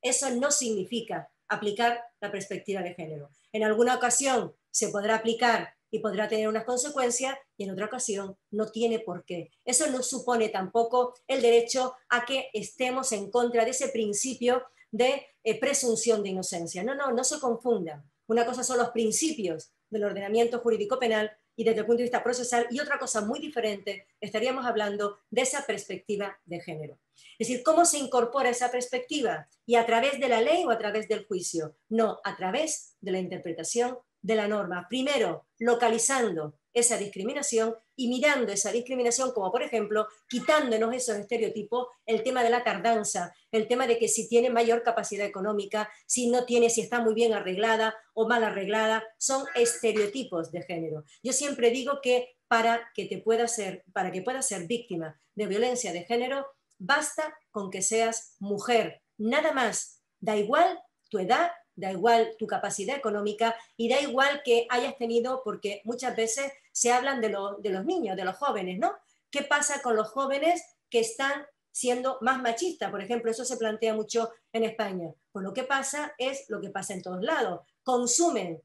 Speaker 1: Eso no significa aplicar la perspectiva de género. En alguna ocasión se podrá aplicar y podrá tener unas consecuencias y en otra ocasión no tiene por qué. Eso no supone tampoco el derecho a que estemos en contra de ese principio de presunción de inocencia. No se confundan. Una cosa son los principios del ordenamiento jurídico penal y desde el punto de vista procesal, y otra cosa muy diferente, estaríamos hablando de esa perspectiva de género. Es decir, ¿cómo se incorpora esa perspectiva? ¿Y a través de la ley o a través del juicio? No, a través de la interpretación de la norma. Primero, localizando esa discriminación y mirando esa discriminación como, por ejemplo, quitándonos esos estereotipos, el tema de la tardanza, el tema de que si tiene mayor capacidad económica, si no tiene, si está muy bien arreglada o mal arreglada, son estereotipos de género. Yo siempre digo que para que puedas ser víctima de violencia de género, basta con que seas mujer, nada más, da igual tu edad, da igual tu capacidad económica y da igual que hayas tenido, porque muchas veces se hablan de los niños, de los jóvenes, ¿no? ¿Qué pasa con los jóvenes que están siendo más machistas? Por ejemplo, eso se plantea mucho en España. Pues lo que pasa es lo que pasa en todos lados. Consumen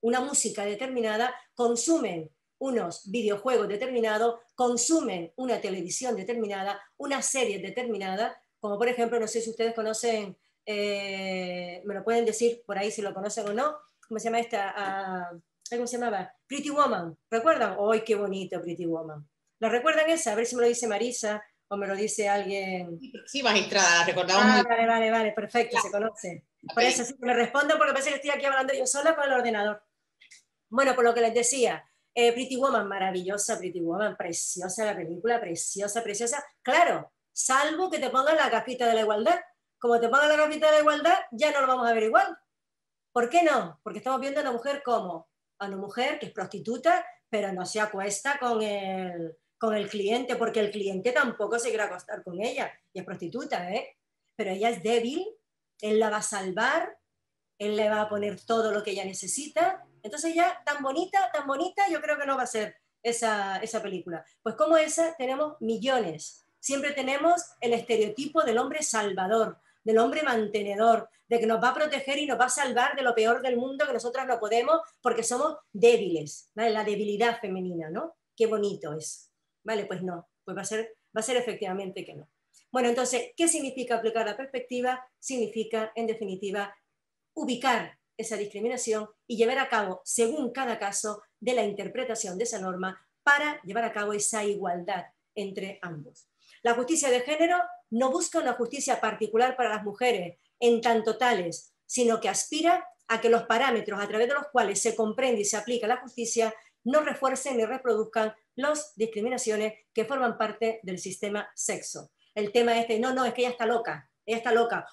Speaker 1: una música determinada, consumen unos videojuegos determinados, consumen una televisión determinada, una serie determinada, como por ejemplo, no sé si ustedes conocen, me lo pueden decir por ahí si lo conocen o no, ¿cómo se llama esta? ¿Cómo se llamaba? Pretty Woman, ¿recuerdan? ¡Ay, qué bonito Pretty Woman! ¿La recuerdan esa? A ver si me lo dice Marisa o me lo dice alguien.
Speaker 6: Sí, magistrada, la recordamos.
Speaker 1: Vale, perfecto, se conoce. Por eso sí que me respondo porque parece que estoy aquí hablando yo sola con el ordenador. Bueno, por lo que les decía, Pretty Woman, maravillosa Pretty Woman, preciosa la película, preciosa, preciosa. Claro, salvo que te pongan la gafita de la igualdad. Como te pongan la gafita de la igualdad, ya no lo vamos a ver igual. ¿Por qué no? Porque estamos viendo a una mujer como a una mujer que es prostituta, pero no se acuesta con el cliente, porque el cliente tampoco se quiere acostar con ella, y es prostituta, ¿eh? Pero ella es débil, él la va a salvar, él le va a poner todo lo que ella necesita. Entonces ya tan bonita, yo creo que no va a ser esa película. Pues como esa tenemos millones. Siempre tenemos el estereotipo del hombre salvador, del hombre mantenedor, de que nos va a proteger y nos va a salvar de lo peor del mundo, que nosotras no podemos porque somos débiles, ¿vale? La debilidad femenina, ¿no? Qué bonito es. Vale, pues no, pues va a ser efectivamente que no. Bueno, entonces, ¿qué significa aplicar la perspectiva? Significa, en definitiva, ubicar esa discriminación y llevar a cabo, según cada caso, de la interpretación de esa norma para llevar a cabo esa igualdad entre ambos. La justicia de género no busca una justicia particular para las mujeres en tanto tales, sino que aspira a que los parámetros a través de los cuales se comprende y se aplica la justicia no refuercen ni reproduzcan las discriminaciones que forman parte del sistema sexo. El tema este, no, es que ella está loca,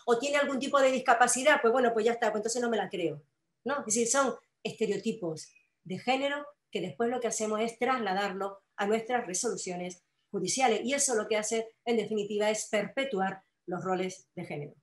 Speaker 1: o tiene algún tipo de discapacidad, pues bueno, pues ya está, pues entonces no me la creo, ¿no? Es decir, son estereotipos de género que después lo que hacemos es trasladarlo a nuestras resoluciones judiciales, y eso lo que hace, en definitiva, es perpetuar los roles de género.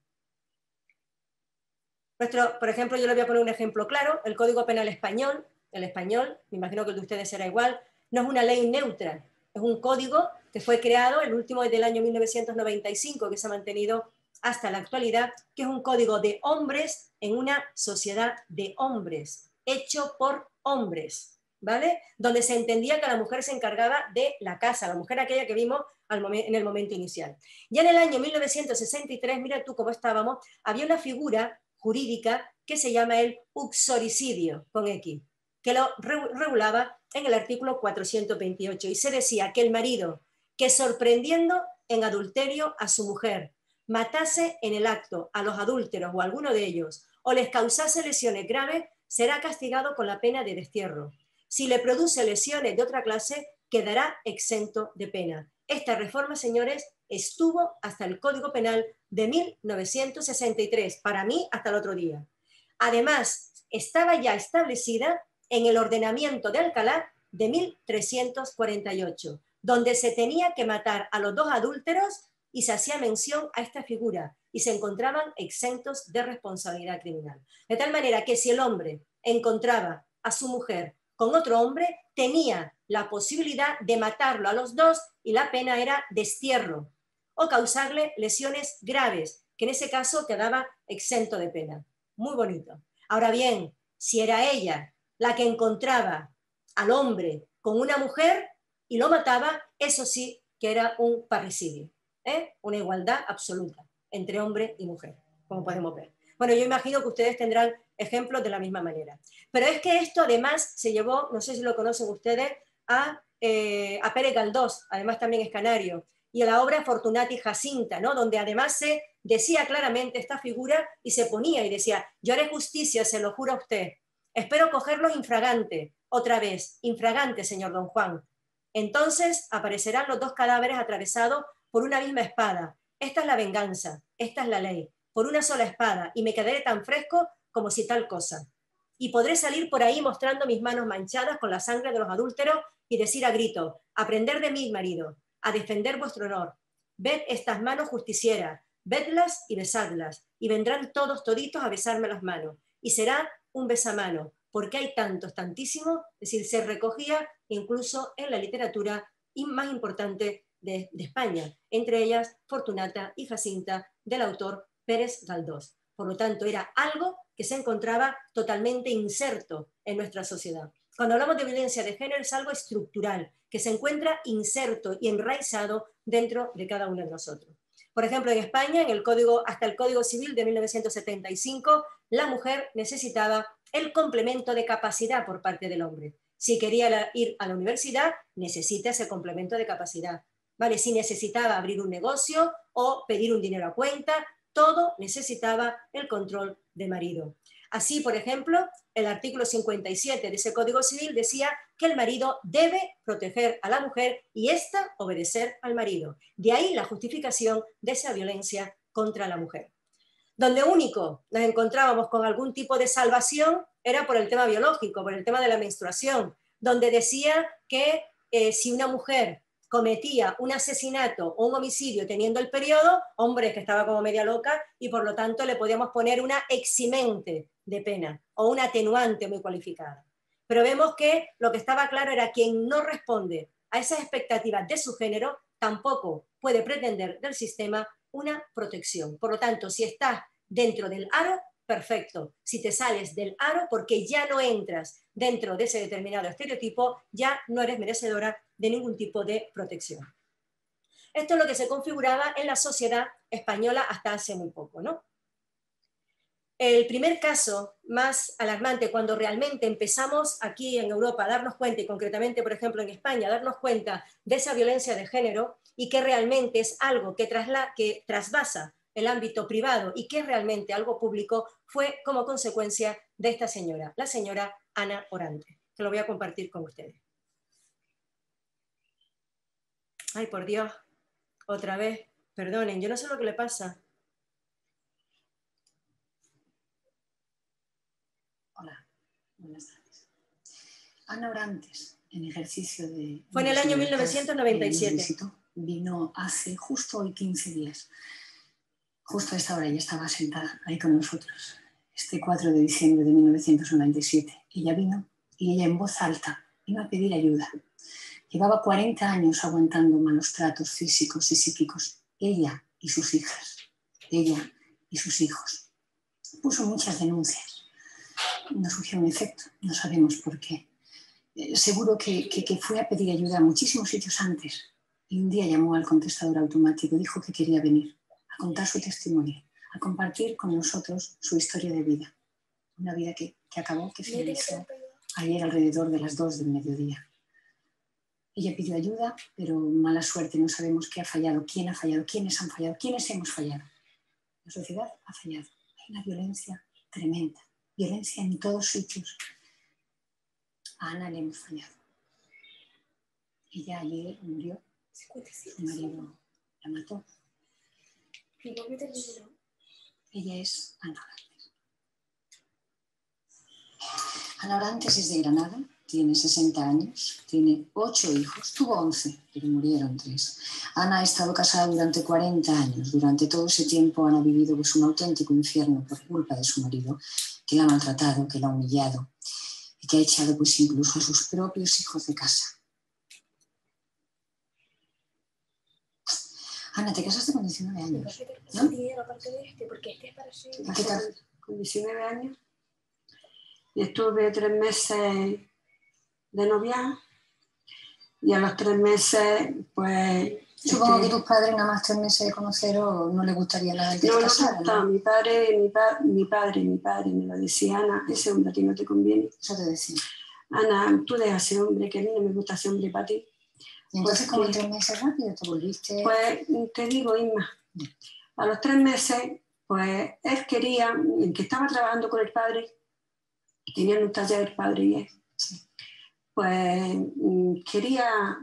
Speaker 1: Por ejemplo, yo le voy a poner un ejemplo claro, el Código Penal español, el español, me imagino que el de ustedes será igual, no es una ley neutra, es un código que fue creado, el último es del año 1995, que se ha mantenido hasta la actualidad, que es un código de hombres en una sociedad de hombres, hecho por hombres, ¿vale? Donde se entendía que la mujer se encargaba de la casa, la mujer aquella que vimos en el momento inicial. Ya en el año 1963, mira tú cómo estábamos, había una figura jurídica que se llama el uxoricidio, con X, que lo regulaba en el artículo 428, y se decía que el marido que sorprendiendo en adulterio a su mujer, matase en el acto a los adúlteros o a alguno de ellos, o les causase lesiones graves, será castigado con la pena de destierro. Si le produce lesiones de otra clase, quedará exento de pena. Esta reforma, señores, estuvo hasta el Código Penal de 1963, para mí hasta el otro día. Además, estaba ya establecida en el ordenamiento de Alcalá de 1348, donde se tenía que matar a los dos adúlteros y se hacía mención a esta figura y se encontraban exentos de responsabilidad criminal. De tal manera que si el hombre encontraba a su mujer con otro hombre, tenía la posibilidad de matarlo a los dos y la pena era destierro o causarle lesiones graves, que en ese caso quedaba exento de pena. Muy bonito. Ahora bien, si era ella la que encontraba al hombre con una mujer y lo mataba, eso sí que era un parricidio, una igualdad absoluta entre hombre y mujer, como podemos ver. Bueno, yo imagino que ustedes tendrán ejemplos de la misma manera. Pero es que esto además se llevó, no sé si lo conocen ustedes, a Pérez Galdós, además también es canario, y a la obra Fortunati Jacinta, ¿no? Donde además se decía claramente esta figura y se ponía y decía, yo haré justicia, se lo juro a usted, espero cogerlos infragantes, Otra vez, infragante, señor don Juan. Entonces aparecerán los dos cadáveres atravesados por una misma espada. Esta es la venganza, esta es la ley, por una sola espada, y me quedaré tan fresco como si tal cosa. Y podré salir por ahí mostrando mis manos manchadas con la sangre de los adúlteros y decir a grito, aprender de mí, marido, a defender vuestro honor. Ved estas manos justicieras, vedlas y besadlas, y vendrán todos toditos a besarme las manos, y será un besamano, porque hay tantos, tantísimos, es decir, se recogía incluso en la literatura más importante de España, entre ellas Fortunata y Jacinta, del autor Pérez Galdós. Por lo tanto, era algo que se encontraba totalmente inserto en nuestra sociedad. Cuando hablamos de violencia de género es algo estructural, que se encuentra inserto y enraizado dentro de cada uno de nosotros. Por ejemplo, en España, hasta el Código Civil de 1975, la mujer necesitaba el complemento de capacidad por parte del hombre. Si quería ir a la universidad, necesita ese complemento de capacidad. ¿Vale? Si necesitaba abrir un negocio o pedir un dinero a cuenta, todo necesitaba el control del marido. Así, por ejemplo, el artículo 57 de ese Código Civil decía que el marido debe proteger a la mujer y ésta obedecer al marido. De ahí la justificación de esa violencia contra la mujer. Donde único nos encontrábamos con algún tipo de salvación era por el tema biológico, por el tema de la menstruación, donde decía que si una mujer cometía un asesinato o un homicidio teniendo el periodo, hombre, que estaba como media loca, y por lo tanto le podíamos poner una eximente de pena o una atenuante muy cualificada. Pero vemos que lo que estaba claro era quien no responde a esas expectativas de su género tampoco puede pretender del sistema una protección. Por lo tanto, si estás dentro del aro, perfecto. Si te sales del aro porque ya no entras dentro de ese determinado estereotipo, ya no eres merecedora de ningún tipo de protección. Esto es lo que se configuraba en la sociedad española hasta hace muy poco, ¿no? El primer caso más alarmante, cuando realmente empezamos aquí en Europa a darnos cuenta, y concretamente, por ejemplo, en España, a darnos cuenta de esa violencia de género y que realmente es algo que trasvasa el ámbito privado y que es realmente algo público, fue como consecuencia de esta señora, la señora Ana Orante, que lo voy a compartir con ustedes. Ay, por Dios, otra vez, perdonen, yo no sé lo que le pasa.
Speaker 7: Hola, buenas tardes. Ana Orantes, en ejercicio de...
Speaker 1: Fue en el año 1997.
Speaker 7: Visitó, vino hace justo hoy 15 días. Justo a esta hora ella estaba sentada ahí con nosotros. Este 4 de diciembre de 1997. Ella vino y ella en voz alta iba a pedir ayuda. Llevaba 40 años aguantando malos tratos físicos y psíquicos. Ella y sus hijas. Ella y sus hijos. Puso muchas denuncias. No surgió un efecto, no sabemos por qué. Seguro que fue a pedir ayuda a muchísimos sitios antes y un día llamó al contestador automático, dijo que quería venir a contar su testimonio, a compartir con nosotros su historia de vida. Una vida que acabó, que finalizó ayer alrededor de las 2 del mediodía. Ella pidió ayuda, pero mala suerte, no sabemos qué ha fallado, quién ha fallado, quiénes han fallado, quiénes hemos fallado. La sociedad ha fallado. Hay una violencia tremenda. Violencia en todos sitios. A Ana le hemos fallado. Ella ayer murió. Su marido la mató. Ella es Ana Orantes. Ana Orantes es de Granada, tiene 60 años, tiene 8 hijos, tuvo 11, pero murieron 3. Ana ha estado casada durante 40 años. Durante todo ese tiempo Ana ha vivido pues, un auténtico infierno por culpa de su marido, que la ha maltratado, que la ha humillado y que ha echado pues, incluso a sus propios hijos de casa. Ana, te casaste con 19 años, ¿no? ¿Qué tal?
Speaker 8: Con 19 años y estuve 3 meses de novia y a los 3 meses pues...
Speaker 7: Supongo que tus padres nada más 3 meses de conocer o no les gustaría nada de que te casaran, ¿no?
Speaker 8: Mi padre me lo decía, Ana, ese hombre a ti no te conviene.
Speaker 7: Eso te decía.
Speaker 8: Ana, tú dejas ese hombre, que a mí no me gusta ese hombre para ti.
Speaker 7: ¿Y entonces como en 3 meses rápido te volviste?
Speaker 8: Pues te digo, Isma, a los 3 meses, pues él quería, el que estaba trabajando con el padre, tenían un taller el padre y él. Sí. pues quería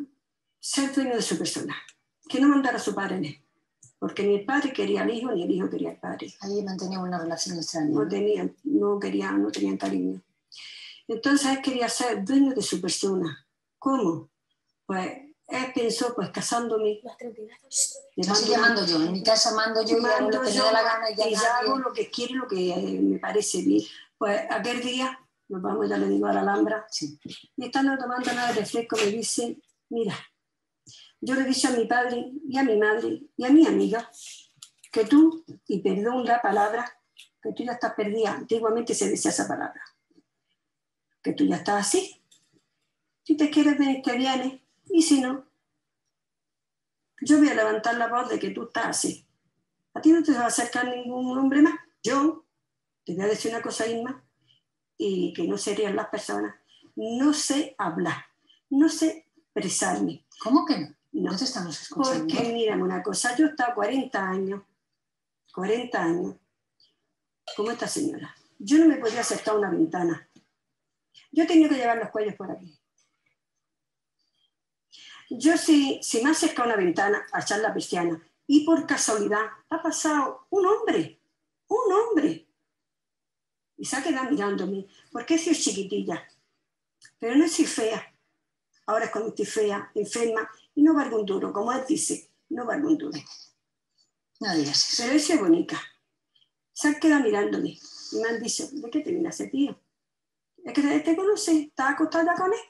Speaker 8: ser dueño de su persona, que no mandara a su padre en él, porque ni el padre quería al hijo, ni el hijo quería al padre.
Speaker 7: Ahí mantenía una relación extraña.
Speaker 8: No tenían cariño. Entonces él quería ser dueño de su persona. ¿Cómo? Pues él pensó, pues casándome.
Speaker 7: Así que mando yo, en mi casa mando yo y hago lo que me da la gana
Speaker 8: y ya hago lo que quiero, lo que me parece bien. Pues aquel día nos vamos, ya le digo, a la Alhambra, sí. Y estando tomando nada de refresco me dice, mira, yo le he dicho a mi padre y a mi madre y a mi amiga que tú, y perdón la palabra, que tú ya estás perdida. Antiguamente se decía esa palabra. Que tú ya estás así. Si te quieres venir, te vienes. Y si no, yo voy a levantar la voz de que tú estás así. A ti no te va a acercar ningún hombre más. Yo te voy a decir una cosa, Isma, y que no serían las personas. No sé hablar, no sé expresarme.
Speaker 7: ¿Cómo que no?
Speaker 8: No,
Speaker 7: no te estamos escuchando.
Speaker 8: Porque mira una cosa, yo he estado 40 años como esta señora. Yo no me podía acercar a una ventana. Yo he tenido que llevar los cuellos por aquí. Yo si me acerco a una ventana a echar la persiana y por casualidad ha pasado un hombre, y se ha quedado mirándome, porque soy chiquitilla, pero no soy fea. Ahora es cuando estoy fea, enferma, y no valgo un duro, como él dice, no valgo un duro.
Speaker 7: No digas eso.
Speaker 8: Pero soy bonita. Se ha quedado mirándome y me han dicho, ¿de qué te viene ese tío? Es que te conoce, estás acostada con él.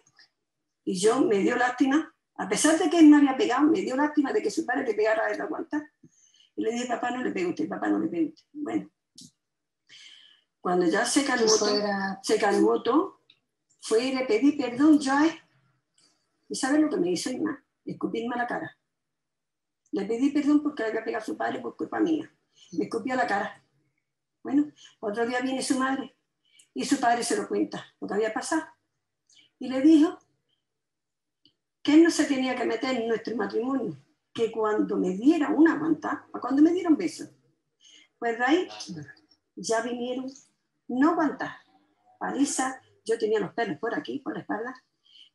Speaker 8: Y yo me dio lástima, a pesar de que él me había pegado, me dio lástima de que su padre le pegara a él aguantar. Y le dije, papá, no le pegue usted, papá, no le pegue usted. Bueno, cuando ya se calmó todo, fue y le pedí perdón yo a él. ¿Y sabes lo que me hizo, Isma? Escupirme a la cara. Le pedí perdón porque le había pegado a su padre por culpa mía. Me escupió a la cara. Bueno, otro día viene su madre y su padre se lo cuenta, lo que había pasado. Y le dijo que él no se tenía que meter en nuestro matrimonio, que cuando me diera una aguantada, o cuando me dieran besos, pues de ahí ya vinieron, no aguantar, paliza. Yo tenía los pelos por aquí, por la espalda.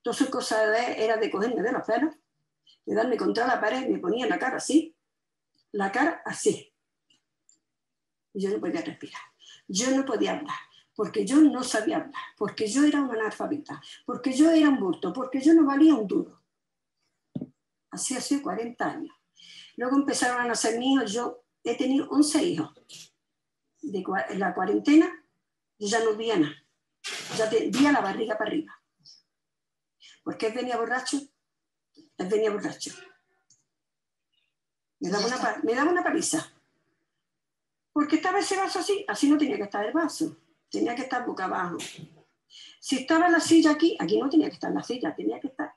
Speaker 8: Todas sus cosas era de cogerme de los pelos, de darme contra la pared, me ponía la cara así, y yo no podía respirar, yo no podía hablar, porque yo no sabía hablar, porque yo era una analfabeta, porque yo era un bulto, porque yo no valía un duro. Así ha sido 40 años. Luego empezaron a nacer mis hijos, yo he tenido 11 hijos. En la cuarentena yo ya no veía nada, ya veía la barriga para arriba. Porque él venía borracho. Me daba una paliza. Porque estaba ese vaso así no tenía que estar el vaso, tenía que estar boca abajo. Si estaba la silla aquí no tenía que estar la silla, tenía que estar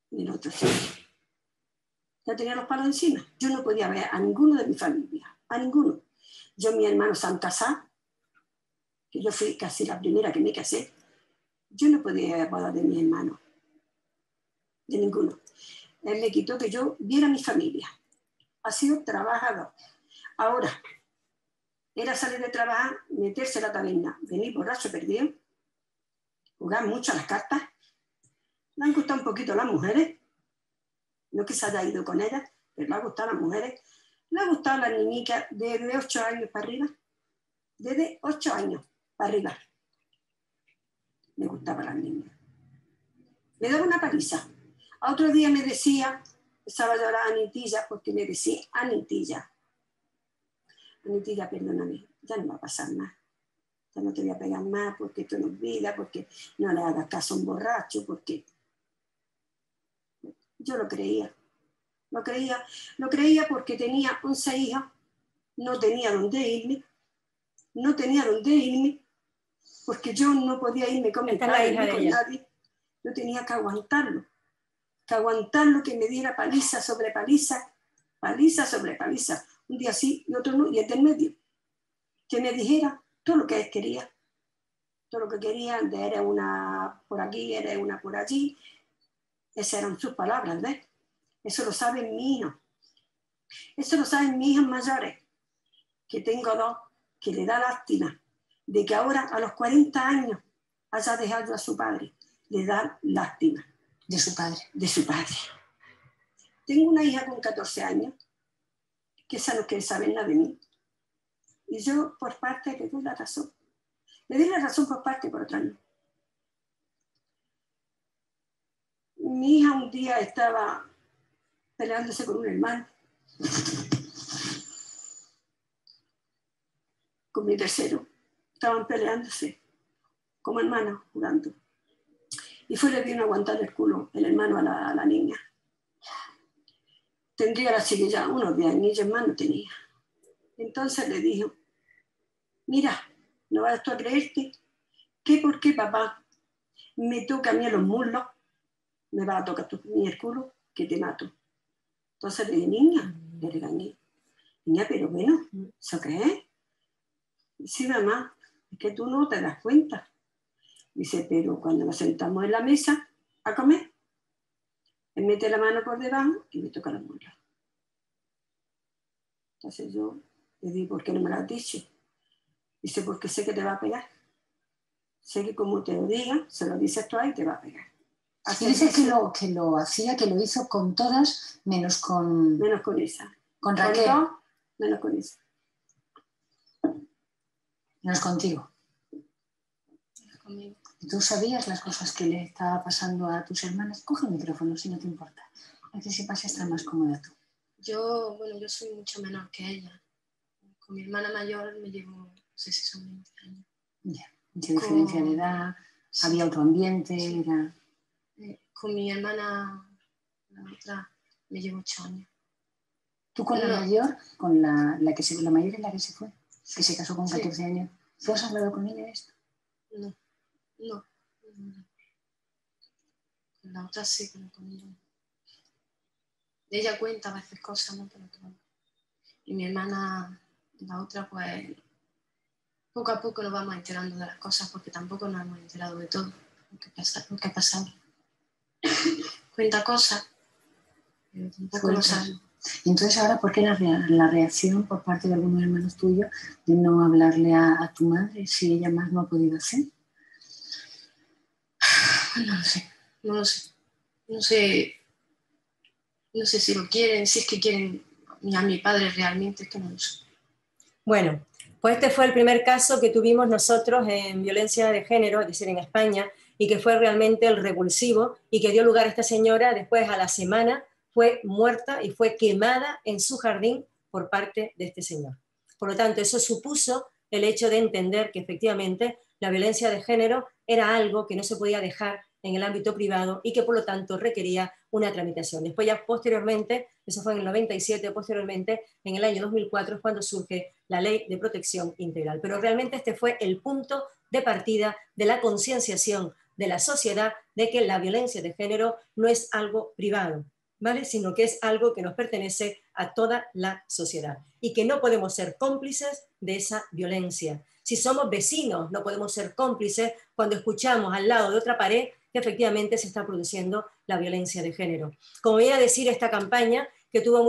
Speaker 8: en el otro sitio. Ya tenía los palos encima. Yo no podía ver a ninguno de mi familia, a ninguno. Mis hermanos se han casado, que yo fui casi la primera que me casé. Yo no podía ver bodas de mis hermanos, de ninguno. Él me quitó que yo viera a mi familia. Ha sido trabajador. Ahora, era salir de trabajar, meterse a la taberna, venir borracho perdido, jugar mucho a las cartas. Le han gustado un poquito las mujeres, no que se haya ido con ellas, pero le han gustado las mujeres. Le han gustado las niñitas desde 8 años para arriba. Desde 8 años para arriba. Me gustaban las niñas. Me daba una paliza. A otro día me decía, estaba llorando Anitilla, porque me decía, Anitilla, perdóname, ya no va a pasar más. Ya no te voy a pegar más porque tú no olvidas, porque no le hagas caso a un borracho, porque... Yo lo creía. Lo creía porque tenía 11 hijas, no tenía dónde irme, porque yo no podía irme con mi padre ni con nadie. Yo tenía que aguantarlo, que me diera paliza sobre paliza, paliza sobre paliza, un día sí y otro no, y este en medio, que me dijera todo lo que él quería, todo lo que quería, de eres una por aquí, eres una por allí. Esas eran sus palabras, ¿ves? Eso lo saben mis hijos. Eso lo saben mis hijos mayores, que tengo 2, que le da lástima de que ahora a los 40 años haya dejado a su padre le da lástima.
Speaker 7: De su padre.
Speaker 8: De su padre. Tengo una hija con 14 años, que esa no quiere saber nada de mí. Y yo, por parte, le doy la razón. Le doy la razón por parte y por otra no. Mi hija un día estaba peleándose con un hermano, con mi tercero. Estaban peleándose como hermanos, jugando. Y le vino a aguantar el culo el hermano a la niña. Tendría la chiquilla unos 10 años más, no tenía. Entonces le dijo, mira, no vas tú a creerte que por qué papá me toca a mí los muslos, me va a tocar tú ni el culo, que te mato. Entonces le dije, niña, le regañé. Niña, pero bueno, ¿eso qué es? Sí, mamá, es que tú no te das cuenta. Dice, pero cuando nos sentamos en la mesa a comer, él mete la mano por debajo y me toca la muslos. Entonces yo le digo, ¿por qué no me lo has dicho? Dice, porque sé que te va a pegar. Sé que como te lo diga, se lo dices tú ahí y te va a pegar.
Speaker 7: Así dice que lo hacía, que lo hizo con todas, menos con...
Speaker 8: Menos con esa.
Speaker 7: Con Raquel.
Speaker 8: Con todo, menos con esa.
Speaker 7: Menos contigo.
Speaker 5: Conmigo.
Speaker 7: ¿Y tú sabías las cosas que le estaba pasando a tus hermanas? Coge el micrófono si no te importa. A ver si vas a estar más cómoda tú.
Speaker 5: Yo soy mucho menor que ella. Con mi hermana mayor me llevo, no sé si son 20 años.
Speaker 7: Ya, mucha diferencia de edad, sí. Había otro ambiente, sí. Era...
Speaker 5: Con mi hermana, la otra, me llevo 8 años.
Speaker 7: ¿Tú con la mayor? Con la mayor es la que se fue, que se casó con 14
Speaker 5: sí.
Speaker 7: años. ¿Tú has hablado con ella de esto?
Speaker 5: No. Con la otra sí, pero con ella no. Ella cuenta a veces cosas, ¿no? Pero todo. Y mi hermana, la otra, pues poco a poco nos vamos enterando de las cosas porque tampoco nos hemos enterado de todo lo que ha pasado. Cuenta cosas, pero tampoco lo sabemos.
Speaker 7: Y entonces ahora, ¿por qué la reacción por parte de algunos hermanos tuyos de no hablarle a tu madre si ella más no ha podido hacer?
Speaker 5: No lo sé. No sé si lo quieren, si es que quieren a mi padre realmente, es que no lo sé.
Speaker 1: Bueno, pues este fue el primer caso que tuvimos nosotros en violencia de género, es decir, en España, y que fue realmente el revulsivo y que dio lugar a esta señora, después a la semana fue muerta y fue quemada en su jardín por parte de este señor. Por lo tanto, eso supuso el hecho de entender que efectivamente la violencia de género era algo que no se podía dejar en el ámbito privado y que por lo tanto requería una tramitación. Después ya posteriormente, eso fue en el 97, posteriormente en el año 2004 es cuando surge la Ley de Protección Integral. Pero realmente este fue el punto de partida de la concienciación de la sociedad de que la violencia de género no es algo privado, ¿vale? Sino que es algo que nos pertenece a toda la sociedad y que no podemos ser cómplices de esa violencia. Si somos vecinos, no podemos ser cómplices cuando escuchamos al lado de otra pared que efectivamente se está produciendo la violencia de género. Como voy a decir, esta campaña que estuvo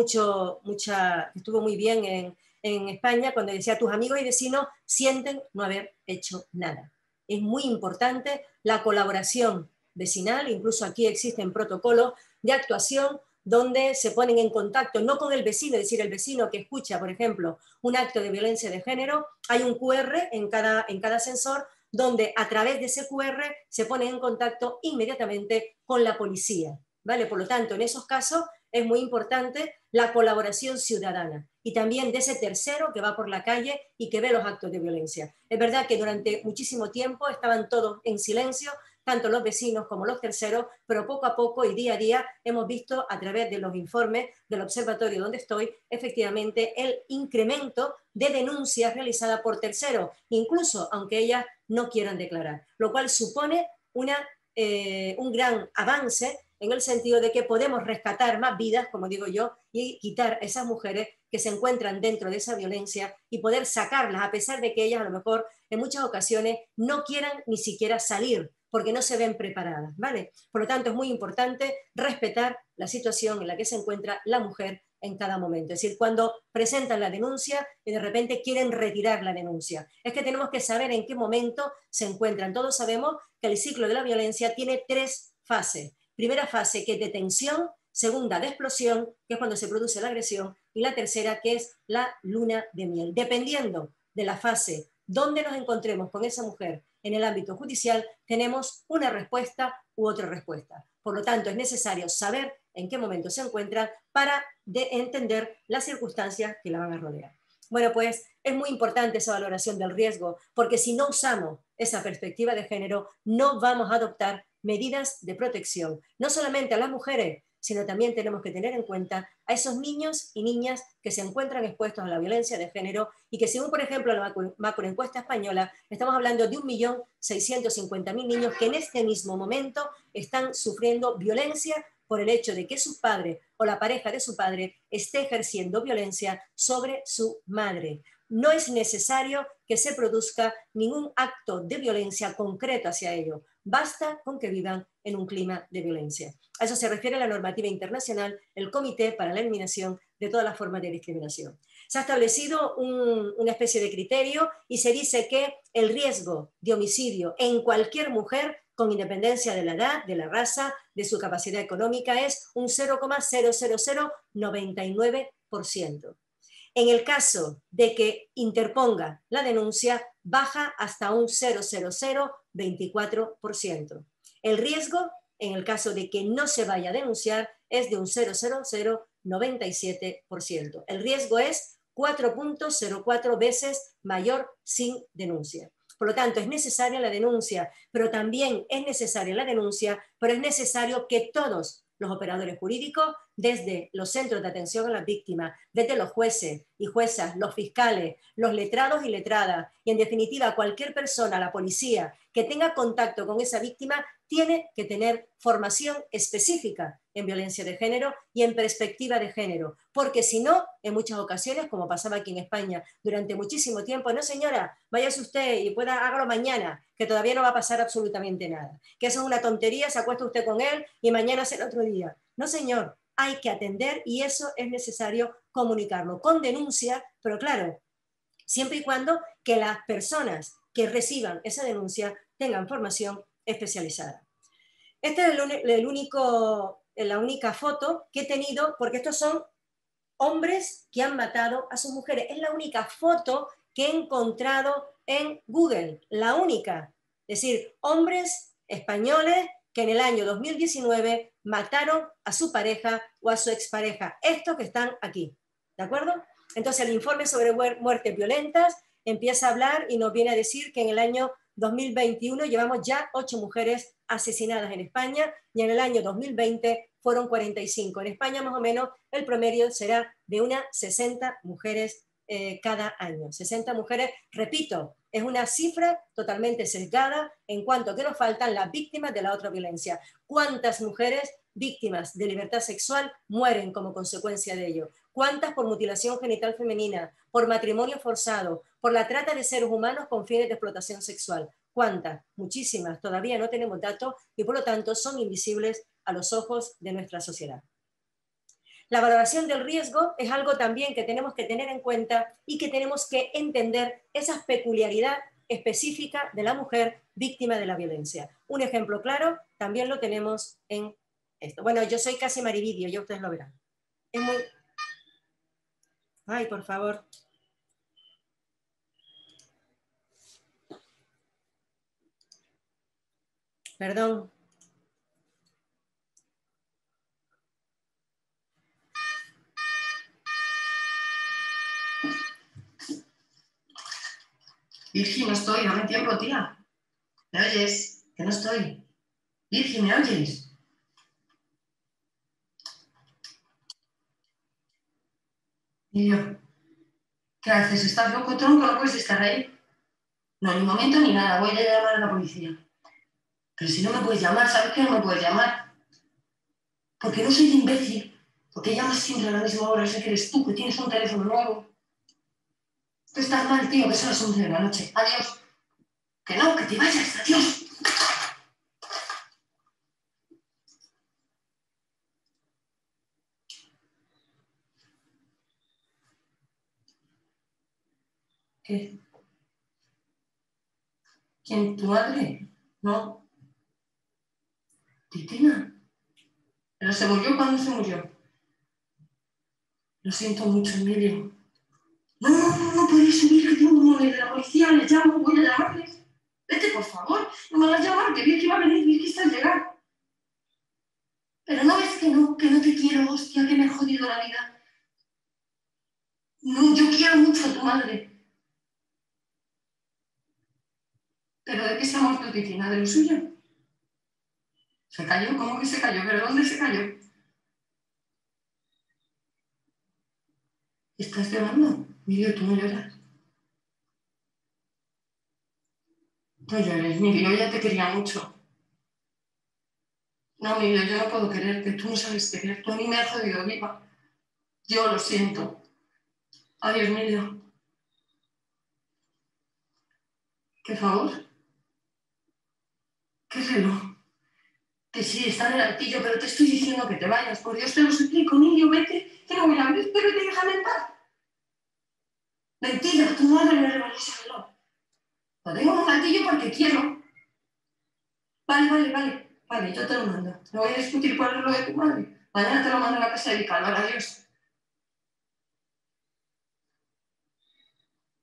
Speaker 1: muy bien en España, cuando decía tus amigos y vecinos sienten no haber hecho nada. Es muy importante la colaboración vecinal, incluso aquí existen protocolos de actuación donde se ponen en contacto, no con el vecino, es decir, el vecino que escucha, por ejemplo, un acto de violencia de género, hay un QR en cada ascensor, donde a través de ese QR se ponen en contacto inmediatamente con la policía, ¿vale? Por lo tanto, en esos casos es muy importante la colaboración ciudadana y también de ese tercero que va por la calle y que ve los actos de violencia. Es verdad que durante muchísimo tiempo estaban todos en silencio, tanto los vecinos como los terceros, pero poco a poco y día a día hemos visto a través de los informes del observatorio donde estoy, efectivamente el incremento de denuncias realizadas por terceros, incluso aunque ellas no quieran declarar, lo cual supone un gran avance en el sentido de que podemos rescatar más vidas, como digo yo, y quitar a esas mujeres que se encuentran dentro de esa violencia y poder sacarlas, a pesar de que ellas a lo mejor en muchas ocasiones no quieran ni siquiera salir, porque no se ven preparadas, ¿vale? Por lo tanto, es muy importante respetar la situación en la que se encuentra la mujer en cada momento. Es decir, cuando presentan la denuncia y de repente quieren retirar la denuncia. Es que tenemos que saber en qué momento se encuentran. Todos sabemos que el ciclo de la violencia tiene 3 fases. Primera fase, que es de tensión; segunda, de explosión, que es cuando se produce la agresión; y la tercera, que es la luna de miel. Dependiendo de la fase donde nos encontremos con esa mujer en el ámbito judicial, tenemos una respuesta u otra respuesta. Por lo tanto, es necesario saber en qué momento se encuentra para entender las circunstancias que la van a rodear. Bueno, pues es muy importante esa valoración del riesgo, porque si no usamos esa perspectiva de género, no vamos a adoptar medidas de protección, no solamente a las mujeres, sino también tenemos que tener en cuenta a esos niños y niñas que se encuentran expuestos a la violencia de género y que, según por ejemplo la macroencuesta española, estamos hablando de 1.650.000 niños que en este mismo momento están sufriendo violencia por el hecho de que su padre o la pareja de su padre esté ejerciendo violencia sobre su madre. No es necesario que se produzca ningún acto de violencia concreto hacia ellos. Basta con que vivan en un clima de violencia. A eso se refiere la normativa internacional, el Comité para la Eliminación de todas las formas de discriminación. Se ha establecido una especie de criterio y se dice que el riesgo de homicidio en cualquier mujer, con independencia de la edad, de la raza, de su capacidad económica, es un 0,00099%. En el caso de que interponga la denuncia, baja hasta un 0,0024%. El riesgo, en el caso de que no se vaya a denunciar, es de un 0,0097%. El riesgo es 4.04 veces mayor sin denuncia. Por lo tanto, es necesaria la denuncia, pero también es necesaria la denuncia, pero es necesario que todos los operadores jurídicos, desde los centros de atención a las víctimas, desde los jueces y juezas, los fiscales, los letrados y letradas, y en definitiva cualquier persona, la policía, que tenga contacto con esa víctima, tiene que tener formación específica en violencia de género y en perspectiva de género, porque si no, en muchas ocasiones, como pasaba aquí en España durante muchísimo tiempo, no señora, váyase usted y hágalo mañana, que todavía no va a pasar absolutamente nada, que eso es una tontería, se acuesta usted con él y mañana será otro día. No señor, hay que atender y eso es necesario comunicarlo con denuncia, pero claro, siempre y cuando que las personas que reciban esa denuncia tengan formación especializada. Esta es la única foto que he tenido, porque estos son hombres que han matado a sus mujeres. Es la única foto que he encontrado en Google, la única. Es decir, hombres españoles que en el año 2019 mataron a su pareja o a su expareja. Estos que están aquí, ¿de acuerdo? Entonces el informe sobre muertes violentas empieza a hablar y nos viene a decir que en el año 2021 llevamos ya 8 mujeres asesinadas en España y en el año 2020 fueron 45. En España más o menos el promedio será de unas 60 mujeres cada año. 60 mujeres, repito, es una cifra totalmente sesgada en cuanto a que nos faltan las víctimas de la otra violencia. ¿Cuántas mujeres víctimas de libertad sexual mueren como consecuencia de ello? ¿Cuántas por mutilación genital femenina, por matrimonio forzado, por la trata de seres humanos con fines de explotación sexual? ¿Cuántas? Muchísimas. Todavía no tenemos datos y por lo tanto son invisibles a los ojos de nuestra sociedad. La valoración del riesgo es algo también que tenemos que tener en cuenta y que tenemos que entender esa peculiaridad específica de la mujer víctima de la violencia. Un ejemplo claro también lo tenemos en esto. Bueno, yo soy casi marividio, ya ustedes lo verán. Es muy... Ay, por favor. Perdón.
Speaker 9: Virgi, no estoy, dame tiempo, tía. ¿Me oyes? Que no estoy. Virgi, ¿me oyes? Y yo, ¿qué haces? ¿Estás loco, tronco? ¿No puedes estar ahí? No, ni momento ni nada, voy a llamar a la policía. Pero si no me puedes llamar, ¿sabes que no me puedes llamar? Porque no soy imbécil. Porque llamas siempre a la misma hora, sé que eres tú, que tienes un teléfono nuevo. Tú estás mal, tío, que son las 11 de la noche. Adiós. Que no, que te vayas, adiós. ¿Qué? ¿Quién? ¿Tu madre? No. Titina. ¿Pero se murió? ¿Cuándo se murió? Lo siento mucho, Emilio. No podéis subir, que tengo un móvil de la policía, les llamo, voy a llamarles. Vete, por favor, no me hagas llamar, que vi que iba a venir, vi que está al llegar. Pero no ves que no te quiero, hostia, que me he jodido la vida. No, yo quiero mucho a tu madre. ¿Pero de qué se ha muerto Titina? ¿De lo suyo? ¿Se cayó? ¿Cómo que se cayó? ¿Pero dónde se cayó? ¿Estás llorando? Emilio, tú no lloras. No llores, Emilio, yo ya te quería mucho. No, Emilio, yo no puedo quererte, tú no sabes querer, tú a mí me has jodido viva. Yo lo siento. Adiós, Emilio. ¿Qué favor? ¿Qué reloj? Que sí, está en el altillo, pero te estoy diciendo que te vayas. Por Dios, te lo suplico, Emilio, vete. Que no voy a ver, pero te déjame en paz. Mentira, tu madre me regaló ese reloj. Lo tengo en un altillo porque quiero. Vale, yo te lo mando. No voy a discutir por el reloj de tu madre. Mañana te lo mando a la casa de Vicalvar. Adiós.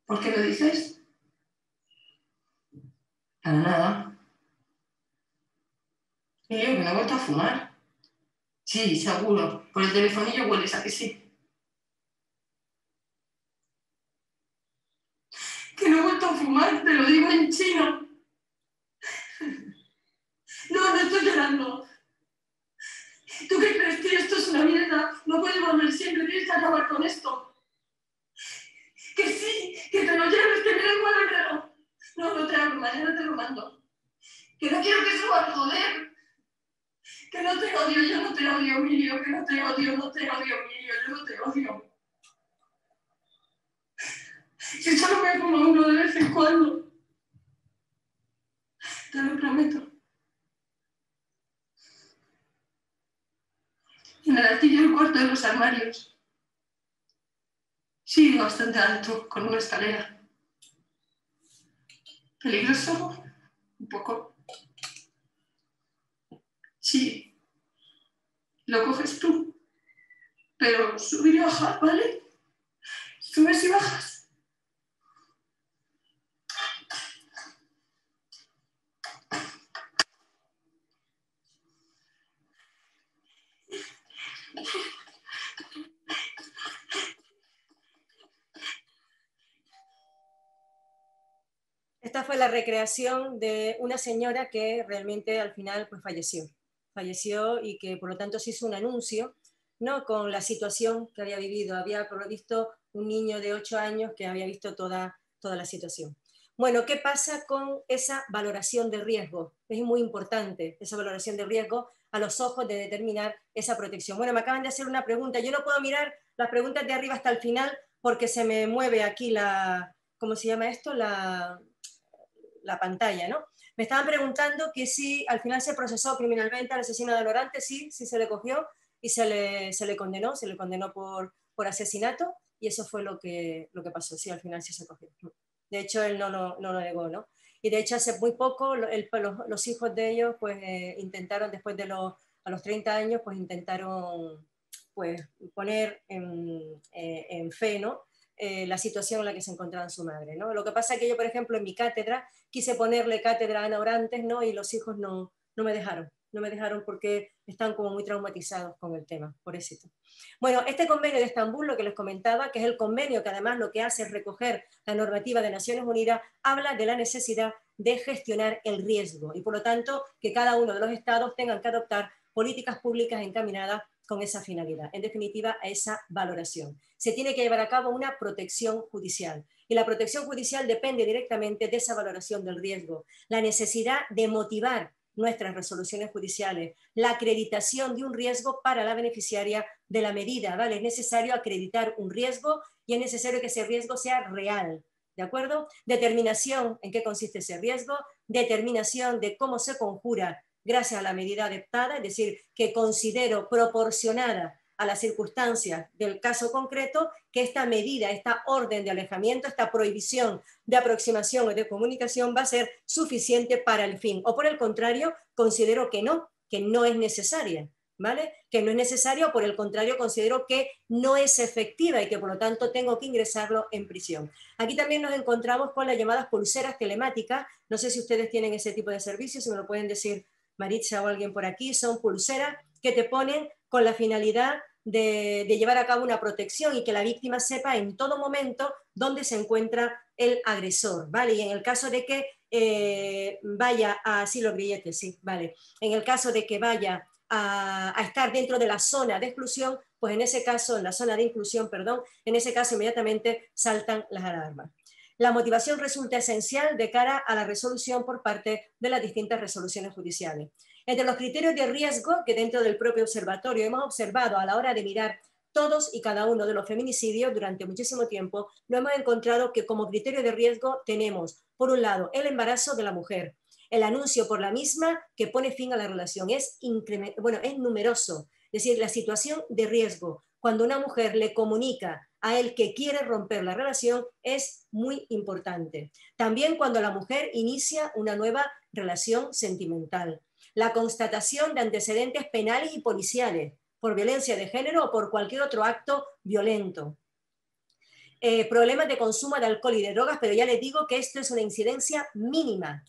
Speaker 9: ¿Por qué lo dices? Para nada. Emilio, que no he vuelto a fumar. Sí, seguro. Por el telefonillo hueles, ¿a que sí? Que no he vuelto a fumar, te lo digo en chino. No estoy llorando. ¿Tú qué crees? Que esto es una mierda. No puedes volver siempre, tienes que acabar con esto. Que sí, que te lo lleves, que me da igual el reloj. No te hablo, mañana te lo mando. Que no quiero que suba, joder. Que no te odio, yo no te odio, Emilio. Que no te odio, Emilio. Yo no te odio. Si solo me como uno de vez en cuando. Te lo prometo. En el altillo del cuarto de los armarios. Sí, bastante alto, con una escalera. ¿Peligroso? Un poco. Sí. Lo coges tú. Pero subir y bajar, ¿vale? Subes y bajas.
Speaker 1: Esta fue la recreación de una señora que realmente al final pues falleció y que por lo tanto se hizo un anuncio, ¿no? Con la situación que había vivido. Había por lo visto un niño de 8 años que había visto toda la situación. Bueno, ¿qué pasa con esa valoración de riesgo? Es muy importante esa valoración de riesgo a los ojos de determinar esa protección. Bueno, me acaban de hacer una pregunta. Yo no puedo mirar las preguntas de arriba hasta el final porque se me mueve aquí la, ¿cómo se llama esto? La pantalla, ¿no? Me estaban preguntando que si al final se procesó criminalmente al asesino de Lorante. Sí se le cogió y se le condenó por asesinato, y eso fue lo que pasó. Sí, al final sí se cogió. De hecho, él no lo negó, ¿no? Y de hecho, hace muy poco los hijos de ellos pues intentaron, después de a los 30 años, pues intentaron pues poner en fe, ¿no? La situación en la que se encontraba su madre, ¿no? Lo que pasa es que yo, por ejemplo, en mi cátedra quise ponerle cátedra a Ana Orantes, ¿no? Y los hijos no me dejaron porque están como muy traumatizados con el tema, por eso. Bueno, este convenio de Estambul, lo que les comentaba, que es el convenio que además lo que hace es recoger la normativa de Naciones Unidas, habla de la necesidad de gestionar el riesgo y por lo tanto que cada uno de los estados tengan que adoptar políticas públicas encaminadas con esa finalidad, en definitiva a esa valoración. Se tiene que llevar a cabo una protección judicial y la protección judicial depende directamente de esa valoración del riesgo, la necesidad de motivar nuestras resoluciones judiciales, la acreditación de un riesgo para la beneficiaria de la medida, ¿vale? Es necesario acreditar un riesgo y es necesario que ese riesgo sea real, ¿de acuerdo? Determinación en qué consiste ese riesgo, determinación de cómo se conjura gracias a la medida adoptada, es decir, que considero proporcionada a las circunstancias del caso concreto que esta medida, esta orden de alejamiento, esta prohibición de aproximación o de comunicación va a ser suficiente para el fin. O por el contrario, considero que no es necesaria, ¿vale? Que no es necesaria o por el contrario considero que no es efectiva y que por lo tanto tengo que ingresarlo en prisión. Aquí también nos encontramos con las llamadas pulseras telemáticas. No sé si ustedes tienen ese tipo de servicios, si me lo pueden decir Maritza o alguien por aquí. Son pulseras que te ponen con la finalidad de llevar a cabo una protección y que la víctima sepa en todo momento dónde se encuentra el agresor, ¿vale? Y en el caso de que vaya a... Sí, los grilletes, sí, vale. En el caso de que vaya a estar dentro de la zona de exclusión, pues en ese caso, en la zona de inclusión, perdón, en ese caso inmediatamente saltan las alarmas. La motivación resulta esencial de cara a la resolución por parte de las distintas resoluciones judiciales. Entre los criterios de riesgo que dentro del propio observatorio hemos observado a la hora de mirar todos y cada uno de los feminicidios durante muchísimo tiempo, nos hemos encontrado que como criterio de riesgo tenemos, por un lado, el embarazo de la mujer, el anuncio por la misma que pone fin a la relación. Es numeroso. Es decir, la situación de riesgo, cuando una mujer le comunica a él que quiere romper la relación, es muy importante. También cuando la mujer inicia una nueva relación sentimental. La constatación de antecedentes penales y policiales por violencia de género o por cualquier otro acto violento. Problemas de consumo de alcohol y de drogas, pero ya les digo que esto es una incidencia mínima.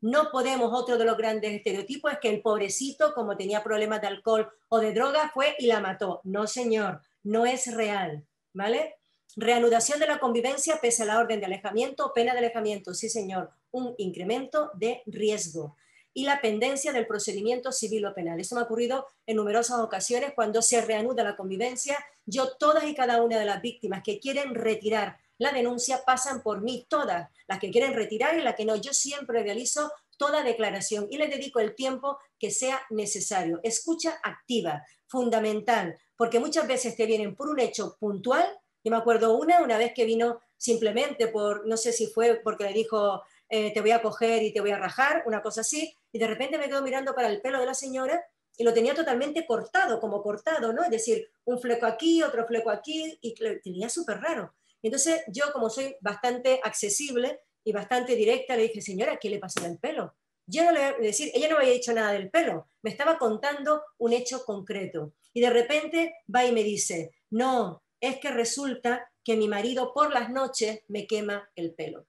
Speaker 1: No podemos, otro de los grandes estereotipos es que el pobrecito, como tenía problemas de alcohol o de droga, fue y la mató. No, señor, no es real, ¿vale? Reanudación de la convivencia pese a la orden de alejamiento o pena de alejamiento. Sí, señor, un incremento de riesgo. Y la pendencia del procedimiento civil o penal. Eso me ha ocurrido en numerosas ocasiones cuando se reanuda la convivencia. Yo, todas y cada una de las víctimas que quieren retirar la denuncia pasan por mí, todas las que quieren retirar y las que no. Yo siempre realizo toda declaración y les dedico el tiempo que sea necesario. Escucha activa, fundamental, porque muchas veces te vienen por un hecho puntual. Yo me acuerdo una vez que vino simplemente por, no sé si fue porque le dijo te voy a coger y te voy a rajar, una cosa así, y de repente me quedo mirando para el pelo de la señora y lo tenía totalmente cortado, como cortado, ¿no? Es decir, un fleco aquí, otro fleco aquí, y tenía súper raro. Entonces yo, como soy bastante accesible y bastante directa, le dije, señora, ¿qué le pasó en el pelo? Yo no le voy a decir, ella no me había dicho nada del pelo, me estaba contando un hecho concreto. Y de repente va y me dice, no, es que resulta que mi marido por las noches me quema el pelo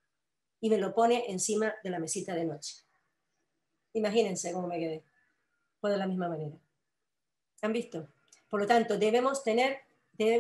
Speaker 1: y me lo pone encima de la mesita de noche. Imagínense cómo me quedé. Pues de la misma manera. ¿Han visto? Por lo tanto, debemos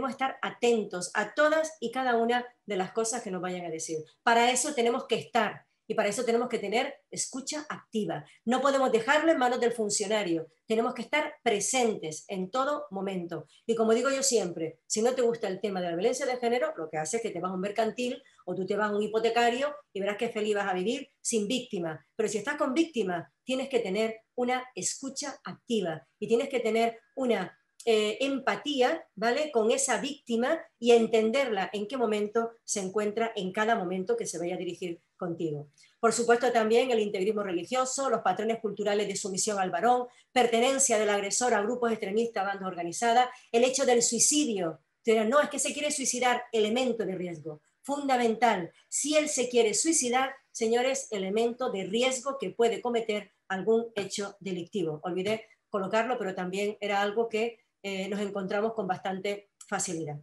Speaker 1: estar atentos a todas y cada una de las cosas que nos vayan a decir. Para eso tenemos que estar y para eso tenemos que tener escucha activa. No podemos dejarlo en manos del funcionario. Tenemos que estar presentes en todo momento. Y como digo yo siempre, si no te gusta el tema de la violencia de género, lo que hace es que te vas a un mercantil o tú te vas a un hipotecario y verás que feliz vas a vivir sin víctima. Pero si estás con víctima, tienes que tener una escucha activa y tienes que tener una empatía, ¿vale? Con esa víctima y entenderla en qué momento se encuentra en cada momento que se vaya a dirigir contigo. Por supuesto también el integrismo religioso, los patrones culturales de sumisión al varón, pertenencia del agresor a grupos extremistas, bandas organizadas, el hecho del suicidio. No, es que se quiere suicidar, elemento de riesgo, fundamental. Si él se quiere suicidar, señores, elemento de riesgo que puede cometer algún hecho delictivo. Olvidé colocarlo, pero también era algo que nos encontramos con bastante facilidad.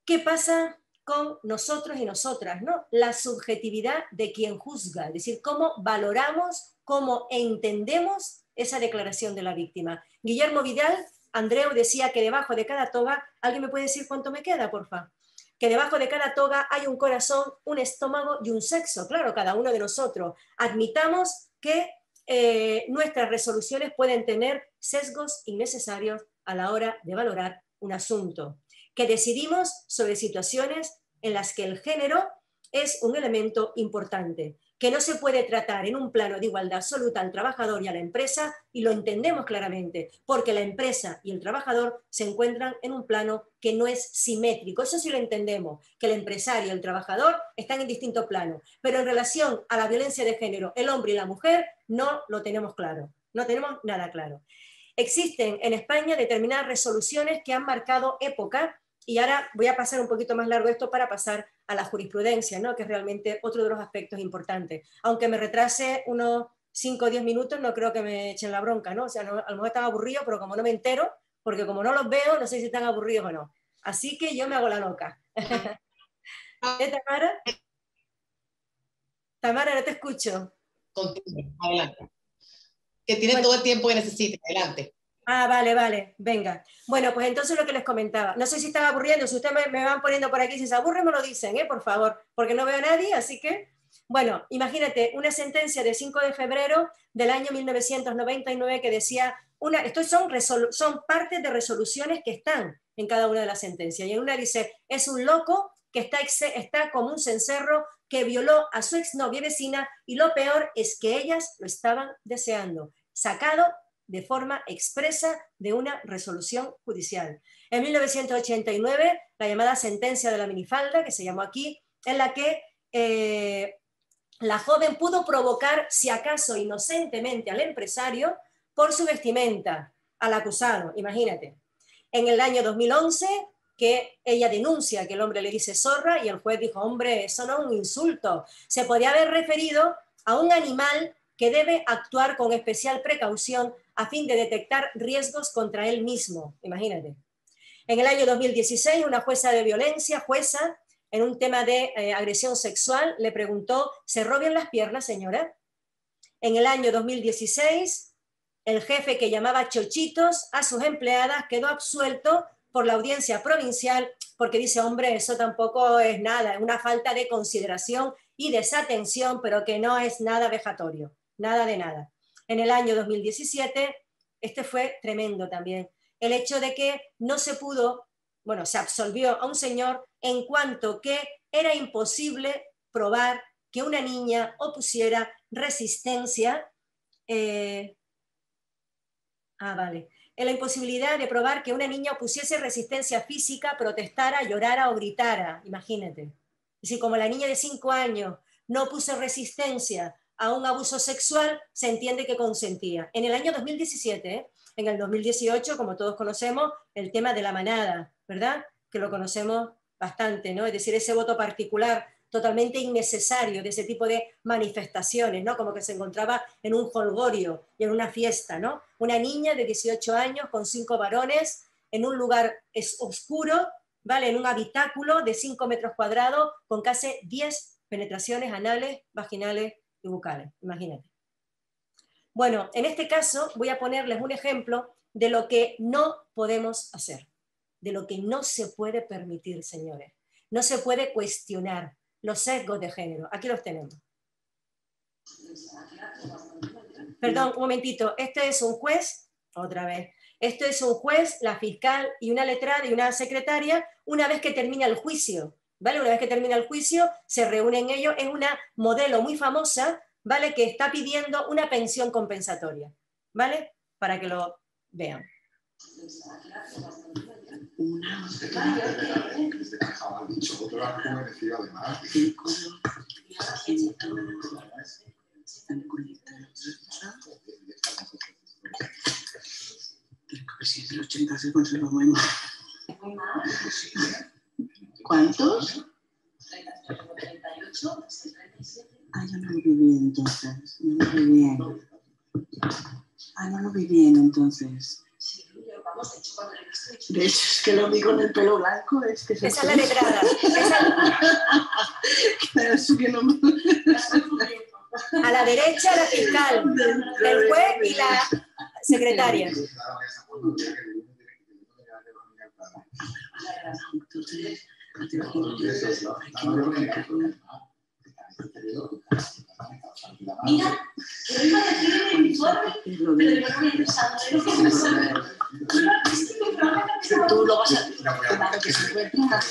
Speaker 1: ¿Qué pasa con nosotros y nosotras, ¿no? La subjetividad de quien juzga, es decir, cómo valoramos, cómo entendemos esa declaración de la víctima. Guillermo Vidal, Andreu, decía que debajo de cada toga, ¿alguien me puede decir cuánto me queda, porfa? Que debajo de cada toga hay un corazón, un estómago y un sexo, claro, cada uno de nosotros. Admitamos que nuestras resoluciones pueden tener sesgos innecesarios a la hora de valorar un asunto, que decidimos sobre situaciones en las que el género es un elemento importante, que no se puede tratar en un plano de igualdad absoluta al trabajador y a la empresa, y lo entendemos claramente, porque la empresa y el trabajador se encuentran en un plano que no es simétrico. Eso sí lo entendemos, que el empresario y el trabajador están en distintos planos, pero en relación a la violencia de género, el hombre y la mujer, no lo tenemos claro, no tenemos nada claro. Existen en España determinadas resoluciones que han marcado época, y ahora voy a pasar un poquito más largo esto para pasar a la jurisprudencia, ¿no? Que es realmente otro de los aspectos importantes. Aunque me retrase unos 5 o 10 minutos, no creo que me echen la bronca, ¿no? O sea, no, a lo mejor están aburridos, pero como no me entero, porque como no los veo, no sé si están aburridos o no. Así que yo me hago la loca. Tamara? Tamara, no te escucho.
Speaker 6: Continúe, adelante. Que tiene todo el tiempo que necesite, adelante.
Speaker 1: Ah, vale, vale, venga. Bueno, pues entonces lo que les comentaba, no sé si están aburriendo, si ustedes me van poniendo por aquí, si se aburren me lo dicen, por favor, porque no veo a nadie, así que, bueno, imagínate una sentencia de 5 de febrero del año 1999 que decía, estos son partes de resoluciones que están en cada una de las sentencias, y en una dice, es un loco que está como un cencerro que violó a su exnovia vecina, y lo peor es que ellas lo estaban deseando, sacado de forma expresa de una resolución judicial. En 1989, la llamada sentencia de la minifalda, que se llamó aquí, en la que la joven pudo provocar, si acaso inocentemente, al empresario por su vestimenta, al acusado, imagínate. En el año 2011, que ella denuncia que el hombre le dice zorra, y el juez dijo, hombre, eso no es un insulto, se podría haber referido a un animal que debe actuar con especial precaución a fin de detectar riesgos contra él mismo, imagínate. En el año 2016, una jueza de violencia, en un tema de agresión sexual, le preguntó, ¿cerró bien las piernas, señora? En el año 2016, el jefe que llamaba chochitos a sus empleadas quedó absuelto por la audiencia provincial porque dice, hombre, eso tampoco es nada, es una falta de consideración y desatención, pero que no es nada vejatorio, nada de nada. En el año 2017, este fue tremendo también, el hecho de que no se pudo, bueno, se absolvió a un señor en cuanto que era imposible probar que una niña opusiera resistencia, en la imposibilidad de probar que una niña opusiese resistencia física, protestara, llorara o gritara, imagínate. Y si como la niña de 5 años no puso resistencia a un abuso sexual, se entiende que consentía. En el año 2017, en el 2018, como todos conocemos, el tema de la manada, ¿verdad? Que lo conocemos bastante, ¿no? Es decir, ese voto particular totalmente innecesario de ese tipo de manifestaciones, ¿no? Como que se encontraba en un jolgorio y en una fiesta, ¿no? Una niña de 18 años con 5 varones en un lugar oscuro, ¿vale? En un habitáculo de 5 metros cuadrados con casi 10 penetraciones anales, vaginales y bucales, imagínate. Bueno, en este caso voy a ponerles un ejemplo de lo que no podemos hacer, de lo que no se puede permitir, señores. No se puede cuestionar los sesgos de género. Aquí los tenemos. Perdón, un momentito. Este es un juez, otra vez. Este es un juez, la fiscal y una letrada y una secretaria, una vez que termina el juicio, ¿vale? Una vez que termina el juicio, se reúnen ellos. Es una modelo muy famosa, ¿vale? Que está pidiendo una pensión compensatoria, ¿vale? Para que lo vean.
Speaker 10: Una si es del 80 se conserva muy mal. ¿Cuántos? 38, 37. Ah, yo no lo vi bien entonces. No lo vi bien. Ah, no lo vi bien entonces. De hecho, es que lo vi con el pelo blanco. Es que
Speaker 1: esa es la letrada. A la derecha la fiscal, el juez y la secretaria.
Speaker 9: Mira, que lo iba a decir en el informe, pero yo no voy a pensar en lo que me sale. Tú lo vas a decir, claro que se puede explicar.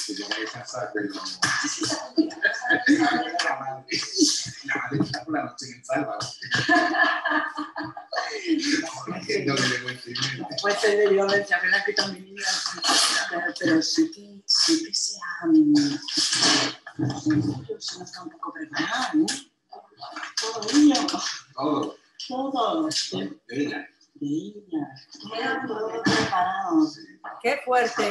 Speaker 9: Yo voy a pensar, pero la madre está por la noche en salva. Puede ser de violencia, ¿verdad? Que también pero sí que se no está un poco preparado, ¿no? Todo ello. Todo.
Speaker 1: ¡Qué fuerte!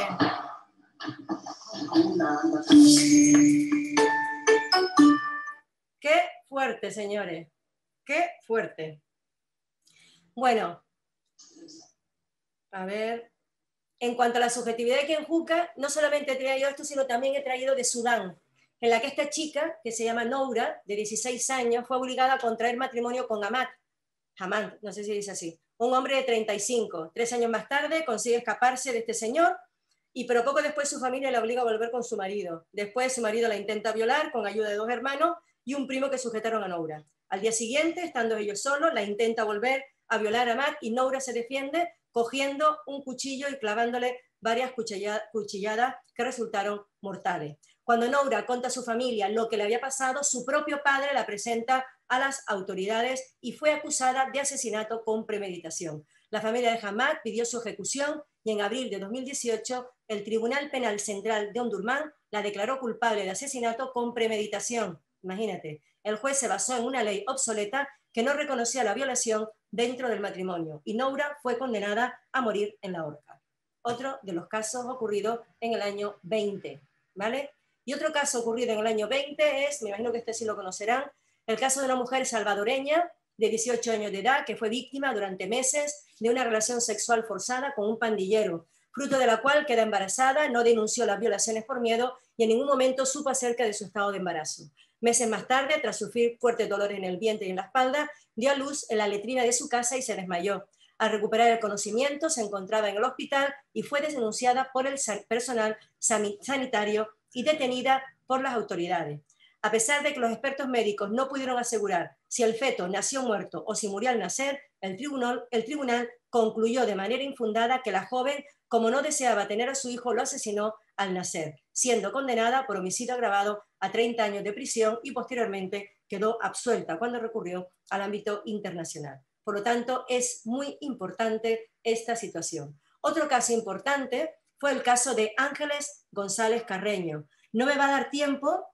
Speaker 1: ¡Qué fuerte, señores! ¡Qué fuerte! Bueno, a ver. En cuanto a la subjetividad de Kenjuka, no solamente he traído esto, sino también he traído de Sudán, en la que esta chica, que se llama Noura, de 16 años, fue obligada a contraer matrimonio con Hamad, no sé si dice así, un hombre de 35. 3 años más tarde consigue escaparse de este señor, pero poco después su familia la obliga a volver con su marido. Después su marido la intenta violar con ayuda de 2 hermanos y un primo que sujetaron a Noura. Al día siguiente, estando ellos solos, la intenta volver a violar a Hamad y Noura se defiende cogiendo un cuchillo y clavándole varias cuchilladas que resultaron mortales. Cuando Noura cuenta a su familia lo que le había pasado, su propio padre la presenta a las autoridades y fue acusada de asesinato con premeditación. La familia de Hamad pidió su ejecución y en abril de 2018 el Tribunal Penal Central de Omdurmán la declaró culpable de asesinato con premeditación. Imagínate, el juez se basó en una ley obsoleta que no reconocía la violación dentro del matrimonio y Noura fue condenada a morir en la horca. Otro de los casos ocurridos en el año 20, ¿vale? Y otro caso ocurrido en el año 20 es, me imagino que este sí lo conocerán, el caso de una mujer salvadoreña de 18 años de edad que fue víctima durante meses de una relación sexual forzada con un pandillero, fruto de la cual queda embarazada, no denunció las violaciones por miedo y en ningún momento supo acerca de su estado de embarazo. Meses más tarde, tras sufrir fuertes dolores en el vientre y en la espalda, dio a luz en la letrina de su casa y se desmayó. Al recuperar el conocimiento, se encontraba en el hospital y fue denunciada por el personal sanitario y detenida por las autoridades. A pesar de que los expertos médicos no pudieron asegurar si el feto nació muerto o si murió al nacer, el tribunal concluyó de manera infundada que la joven, como no deseaba tener a su hijo, lo asesinó al nacer, siendo condenada por homicidio agravado a 30 años de prisión y posteriormente quedó absuelta cuando recurrió al ámbito internacional. Por lo tanto, es muy importante esta situación. Otro caso importante fue el caso de Ángeles González Carreño. No me va a dar tiempo,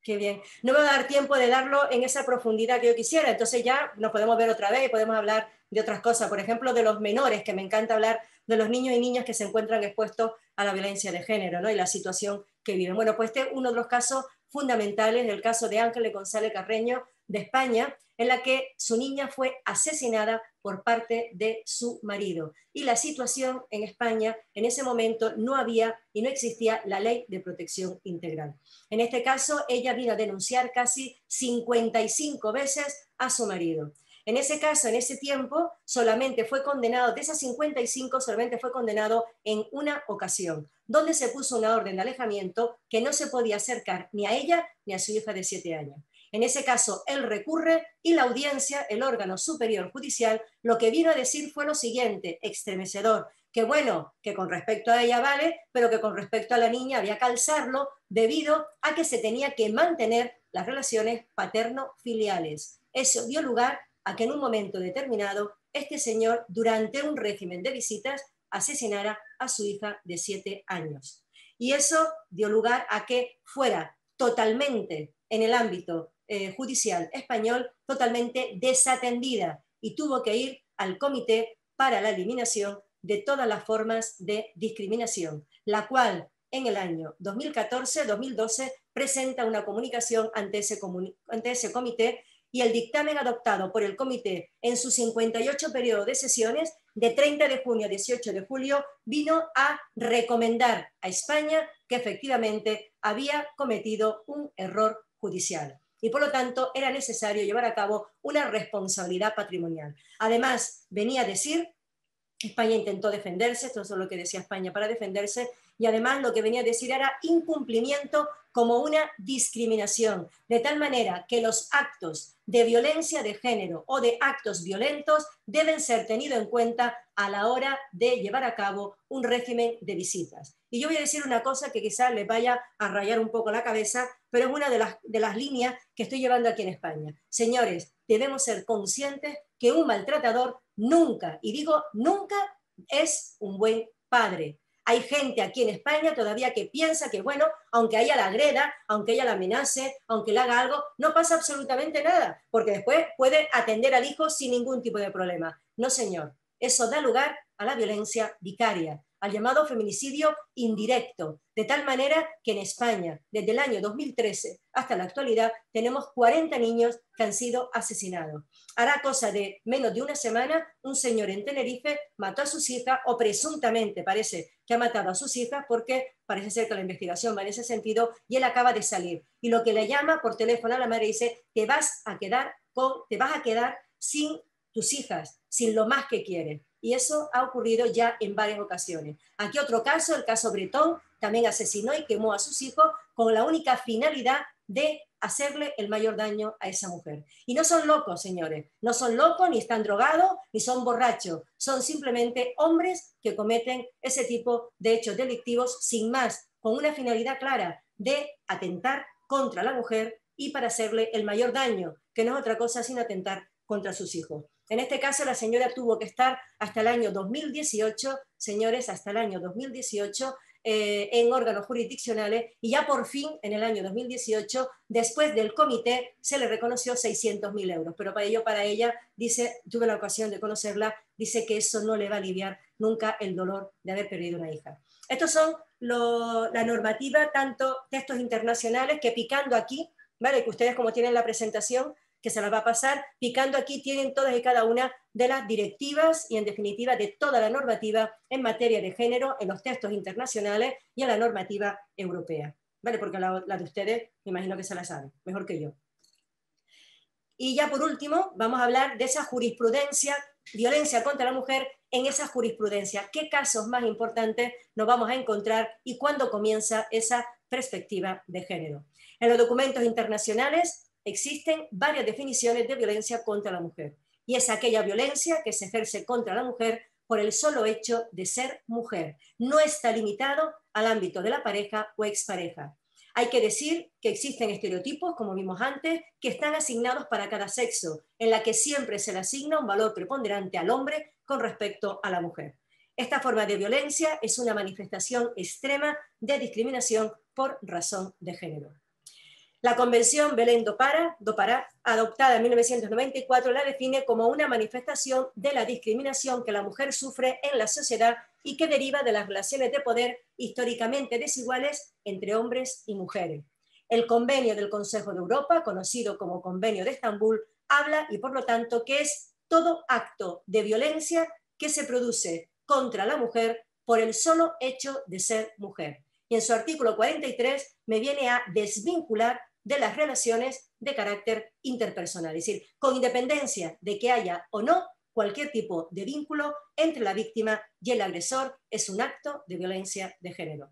Speaker 1: qué bien, no me va a dar tiempo de darlo en esa profundidad que yo quisiera, entonces ya nos podemos ver otra vez y podemos hablar de otras cosas, por ejemplo, de los menores, que me encanta hablar de los niños y niñas que se encuentran expuestos a la violencia de género, ¿no? Y la situación que viven. Bueno, pues este es uno de los casos fundamentales, el caso de Ángeles González Carreño de España, en la que su niña fue asesinada por parte de su marido. Y la situación en España, en ese momento no había y no existía la ley de protección integral. En este caso, ella vino a denunciar casi 55 veces a su marido. En ese caso, en ese tiempo, solamente fue condenado, de esas 55, solamente fue condenado en una ocasión, donde se puso una orden de alejamiento que no se podía acercar ni a ella ni a su hija de 7 años. En ese caso, él recurre y la audiencia, el órgano superior judicial, lo que vino a decir fue lo siguiente, estremecedor, que bueno, que con respecto a ella vale, pero que con respecto a la niña había que alzarlo debido a que se tenía que mantener las relaciones paterno-filiales. Eso dio lugar a que en un momento determinado este señor, durante un régimen de visitas, asesinara a su hija de 7 años. Y eso dio lugar a que fuera totalmente en el ámbito judicial español, totalmente desatendida y tuvo que ir al Comité para la Eliminación de todas las formas de discriminación, la cual en el año 2014-2012 presenta una comunicación ante ese comité y el dictamen adoptado por el comité en sus 58 periodos de sesiones de 30 de junio a 18 de julio vino a recomendar a España que efectivamente había cometido un error judicial y por lo tanto era necesario llevar a cabo una responsabilidad patrimonial. Además, venía a decir, España intentó defenderse, esto es lo que decía España para defenderse, y además lo que venía a decir era incumplimiento como una discriminación, de tal manera que los actos de violencia de género o de actos violentos deben ser tenidos en cuenta a la hora de llevar a cabo un régimen de visitas. Y yo voy a decir una cosa que quizás les vaya a rayar un poco la cabeza, pero es una de las líneas que estoy llevando aquí en España. Señores, debemos ser conscientes que un maltratador nunca, y digo nunca, es un buen padre. Hay gente aquí en España todavía que piensa que, bueno, aunque ella la agreda, aunque ella la amenace, aunque le haga algo, no pasa absolutamente nada, porque después puede atender al hijo sin ningún tipo de problema. No, señor. eso da lugar a la violencia vicaria, al llamado feminicidio indirecto, de tal manera que en España, desde el año 2013 hasta la actualidad, tenemos 40 niños que han sido asesinados. Hará cosa de menos de una semana, un señor en Tenerife mató a sus hijas, o presuntamente parece que ha matado a sus hijas, porque parece ser que la investigación va en ese sentido, y él acaba de salir. Y lo que le llama por teléfono a la madre dice: te vas a quedar sin tus hijas, sin lo más que quieres. Y eso ha ocurrido ya en varias ocasiones. Aquí otro caso, el caso Bretón, también asesinó y quemó a sus hijos con la única finalidad de hacerle el mayor daño a esa mujer. Y no son locos, señores, no son locos, ni están drogados, ni son borrachos, son simplemente hombres que cometen ese tipo de hechos delictivos sin más, con una finalidad clara de atentar contra la mujer y para hacerle el mayor daño, que no es otra cosa sino atentar contra sus hijos. En este caso, la señora tuvo que estar hasta el año 2018, señores, hasta el año 2018, en órganos jurisdiccionales, y ya por fin, en el año 2018, después del comité, se le reconoció 600.000 euros. Pero para ella, dice, tuve la ocasión de conocerla, dice que eso no le va a aliviar nunca el dolor de haber perdido una hija. Estos son la normativa, tanto textos internacionales, que picando aquí, ¿vale? Que ustedes, como tienen la presentación, que se las va a pasar, picando aquí tienen todas y cada una de las directivas y en definitiva de toda la normativa en materia de género en los textos internacionales y en la normativa europea, ¿vale? Porque la de ustedes me imagino que se la saben, mejor que yo. Y ya por último vamos a hablar de esa jurisprudencia, violencia contra la mujer en esa jurisprudencia. ¿Qué casos más importantes nos vamos a encontrar y cuándo comienza esa perspectiva de género? En los documentos internacionales existen varias definiciones de violencia contra la mujer, y es aquella violencia que se ejerce contra la mujer por el solo hecho de ser mujer. No está limitado al ámbito de la pareja o expareja. Hay que decir que existen estereotipos, como vimos antes, que están asignados para cada sexo, en la que siempre se le asigna un valor preponderante al hombre con respecto a la mujer. Esta forma de violencia es una manifestación extrema de discriminación por razón de género. La Convención Belén-do Pará, adoptada en 1994, la define como una manifestación de la discriminación que la mujer sufre en la sociedad y que deriva de las relaciones de poder históricamente desiguales entre hombres y mujeres. El Convenio del Consejo de Europa, conocido como Convenio de Estambul, habla y por lo tanto que es todo acto de violencia que se produce contra la mujer por el solo hecho de ser mujer. Y en su artículo 43 me viene a desvincular de las relaciones de carácter interpersonal, es decir, con independencia de que haya o no cualquier tipo de vínculo entre la víctima y el agresor, es un acto de violencia de género.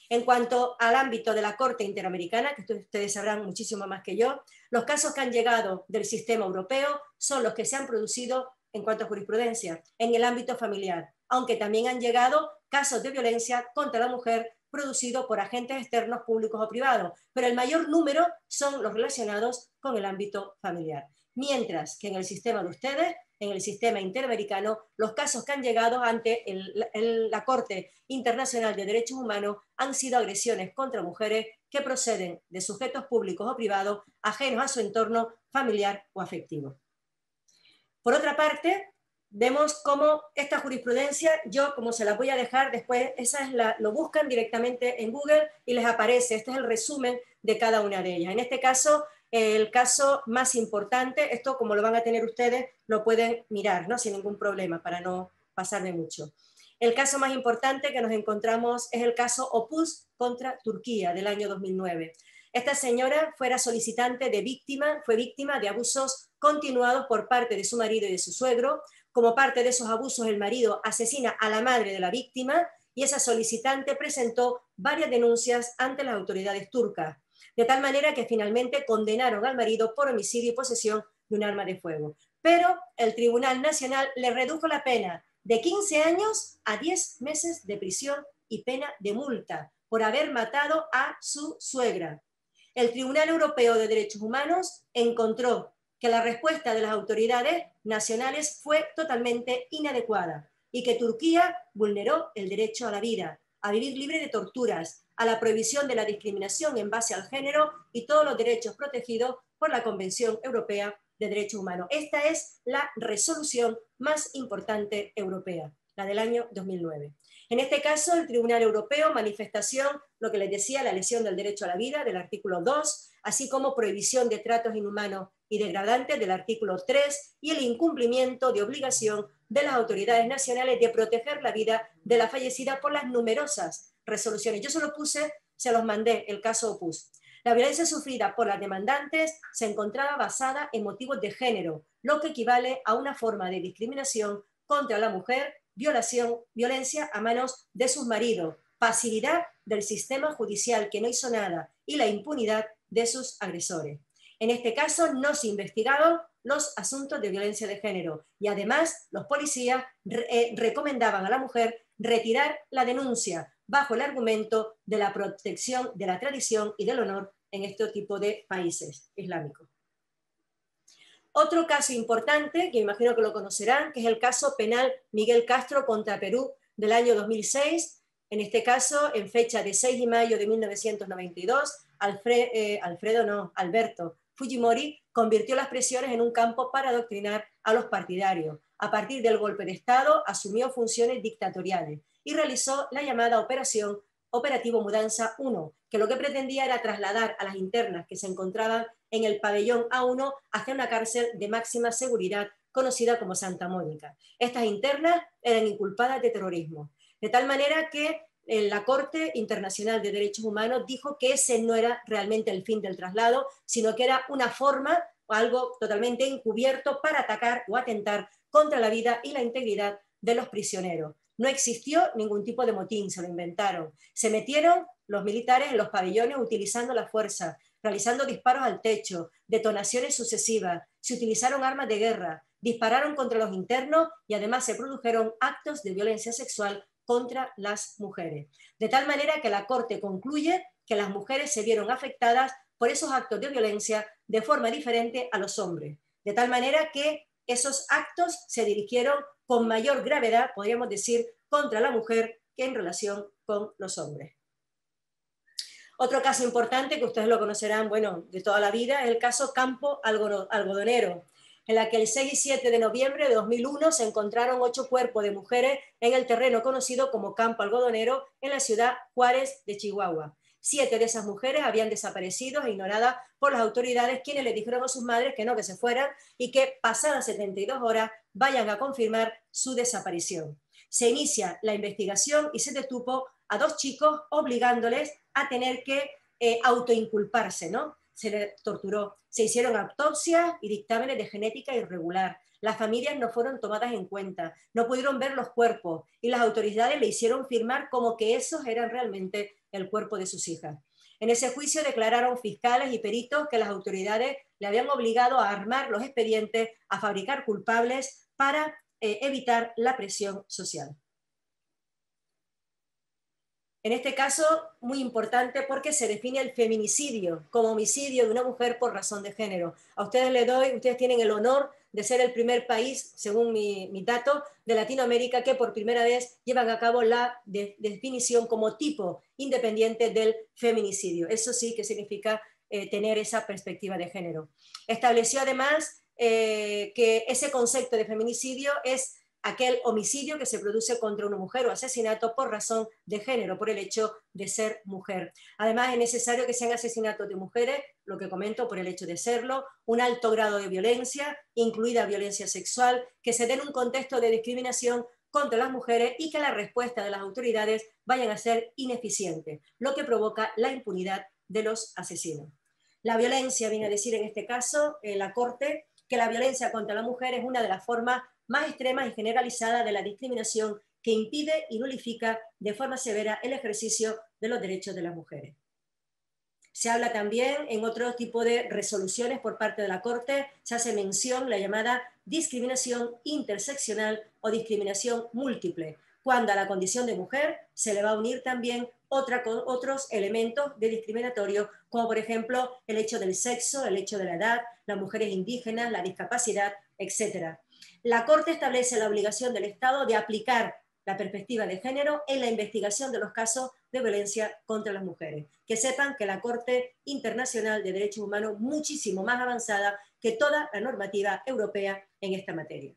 Speaker 1: En cuanto al ámbito de la Corte Interamericana, que ustedes sabrán muchísimo más que yo, los casos que han llegado del sistema europeo son los que se han producido en cuanto a jurisprudencia en el ámbito familiar, aunque también han llegado casos de violencia contra la mujer producido por agentes externos públicos o privados, pero el mayor número son los relacionados con el ámbito familiar. Mientras que en el sistema de ustedes, en el sistema interamericano, los casos que han llegado ante la Corte Internacional de Derechos Humanos han sido agresiones contra mujeres que proceden de sujetos públicos o privados ajenos a su entorno familiar o afectivo. Por otra parte, vemos cómo esta jurisprudencia, yo como se las voy a dejar después, lo buscan directamente en Google y les aparece, este es el resumen de cada una de ellas. En este caso, el caso más importante, esto como lo van a tener ustedes, lo pueden mirar, ¿no? Sin ningún problema, para no pasarme mucho. El caso más importante que nos encontramos es el caso Opus contra Turquía del año 2009. Esta señora fue víctima de abusos continuados por parte de su marido y de su suegro. Como parte de esos abusos, el marido asesina a la madre de la víctima y esa solicitante presentó varias denuncias ante las autoridades turcas, de tal manera que finalmente condenaron al marido por homicidio y posesión de un arma de fuego. Pero el Tribunal Nacional le redujo la pena de 15 años a 10 meses de prisión y pena de multa por haber matado a su suegra. El Tribunal Europeo de Derechos Humanos encontró que la respuesta de las autoridades nacionales fue totalmente inadecuada y que Turquía vulneró el derecho a la vida, a vivir libre de torturas, a la prohibición de la discriminación en base al género y todos los derechos protegidos por la Convención Europea de Derechos Humanos. Esta es la resolución más importante europea, la del año 2009. En este caso, el Tribunal Europeo, manifestación, lo que les decía, la lesión del derecho a la vida, del artículo 2, así como prohibición de tratos inhumanos y degradantes, del artículo 3, y el incumplimiento de obligación de las autoridades nacionales de proteger la vida de la fallecida por las numerosas resoluciones. Yo se los mandé, el caso Opus. La violencia sufrida por las demandantes se encontraba basada en motivos de género, lo que equivale a una forma de discriminación contra la mujer, violencia a manos de sus maridos, pasividad del sistema judicial que no hizo nada y la impunidad de sus agresores. En este caso no se investigaron los asuntos de violencia de género y además los policías recomendaban a la mujer retirar la denuncia bajo el argumento de la protección de la tradición y del honor en este tipo de países islámicos. Otro caso importante, que imagino que lo conocerán, que es el caso penal Miguel Castro contra Perú del año 2006. En este caso, en fecha de 6 de mayo de 1992, Alberto Fujimori convirtió las prisiones en un campo para adoctrinar a los partidarios. A partir del golpe de Estado, asumió funciones dictatoriales y realizó la llamada Operativo Mudanza 1, que lo que pretendía era trasladar a las internas que se encontraban en el pabellón A1 hacia una cárcel de máxima seguridad conocida como Santa Mónica. Estas internas eran inculpadas de terrorismo, de tal manera que la Corte Internacional de Derechos Humanos dijo que ese no era realmente el fin del traslado, sino que era una forma o algo totalmente encubierto para atacar o atentar contra la vida y la integridad de los prisioneros. No existió ningún tipo de motín, se lo inventaron. Se metieron los militares en los pabellones utilizando la fuerza, realizando disparos al techo, detonaciones sucesivas, se utilizaron armas de guerra, dispararon contra los internos y además se produjeron actos de violencia sexual contra las mujeres. De tal manera que la Corte concluye que las mujeres se vieron afectadas por esos actos de violencia de forma diferente a los hombres. De tal manera que esos actos se dirigieron con mayor gravedad, podríamos decir, contra la mujer que en relación con los hombres. Otro caso importante, que ustedes lo conocerán, bueno, de toda la vida, es el caso Campo Algodonero, en la que el 6 y 7 de noviembre de 2001 se encontraron 8 cuerpos de mujeres en el terreno conocido como Campo Algodonero en la ciudad Juárez de Chihuahua. 7 de esas mujeres habían desaparecido e ignoradas por las autoridades, quienes le dijeron a sus madres que no, que se fueran y que pasadas 72 horas vayan a confirmar su desaparición. Se inicia la investigación y se detuvo a 2 chicos obligándoles a tener que autoinculparse, ¿no? Se les torturó, se hicieron autopsias y dictámenes de genética irregular. Las familias no fueron tomadas en cuenta, no pudieron ver los cuerpos y las autoridades le hicieron firmar como que esos eran realmente el cuerpo de sus hijas. En ese juicio declararon fiscales y peritos que las autoridades le habían obligado a armar los expedientes, a fabricar culpables para evitar la presión social. En este caso, muy importante porque se define el feminicidio como homicidio de una mujer por razón de género. A ustedes les doy, ustedes tienen el honor de ser el primer país, según mi dato, de Latinoamérica que por primera vez llevan a cabo la definición como tipo independiente del feminicidio. Eso sí que significa tener esa perspectiva de género. Estableció además que ese concepto de feminicidio es aquel homicidio que se produce contra una mujer o asesinato por razón de género, por el hecho de ser mujer. Además, es necesario que sean asesinatos de mujeres, lo que comento, por el hecho de serlo, un alto grado de violencia, incluida violencia sexual, que se dé en un contexto de discriminación contra las mujeres y que la respuesta de las autoridades vayan a ser ineficientes, lo que provoca la impunidad de los asesinos. La violencia, viene a decir en este caso la Corte, que la violencia contra la mujer es una de las formas más extrema y generalizada de la discriminación que impide y nulifica de forma severa el ejercicio de los derechos de las mujeres. Se habla también en otro tipo de resoluciones por parte de la Corte, se hace mención la llamada discriminación interseccional o discriminación múltiple, cuando a la condición de mujer se le va a unir también otros elementos de discriminatorio, como por ejemplo el hecho del sexo, el hecho de la edad, las mujeres indígenas, la discapacidad, etc. La Corte establece la obligación del Estado de aplicar la perspectiva de género en la investigación de los casos de violencia contra las mujeres. Que sepan que la Corte Internacional de Derechos Humanos, muchísimo más avanzada que toda la normativa europea en esta materia.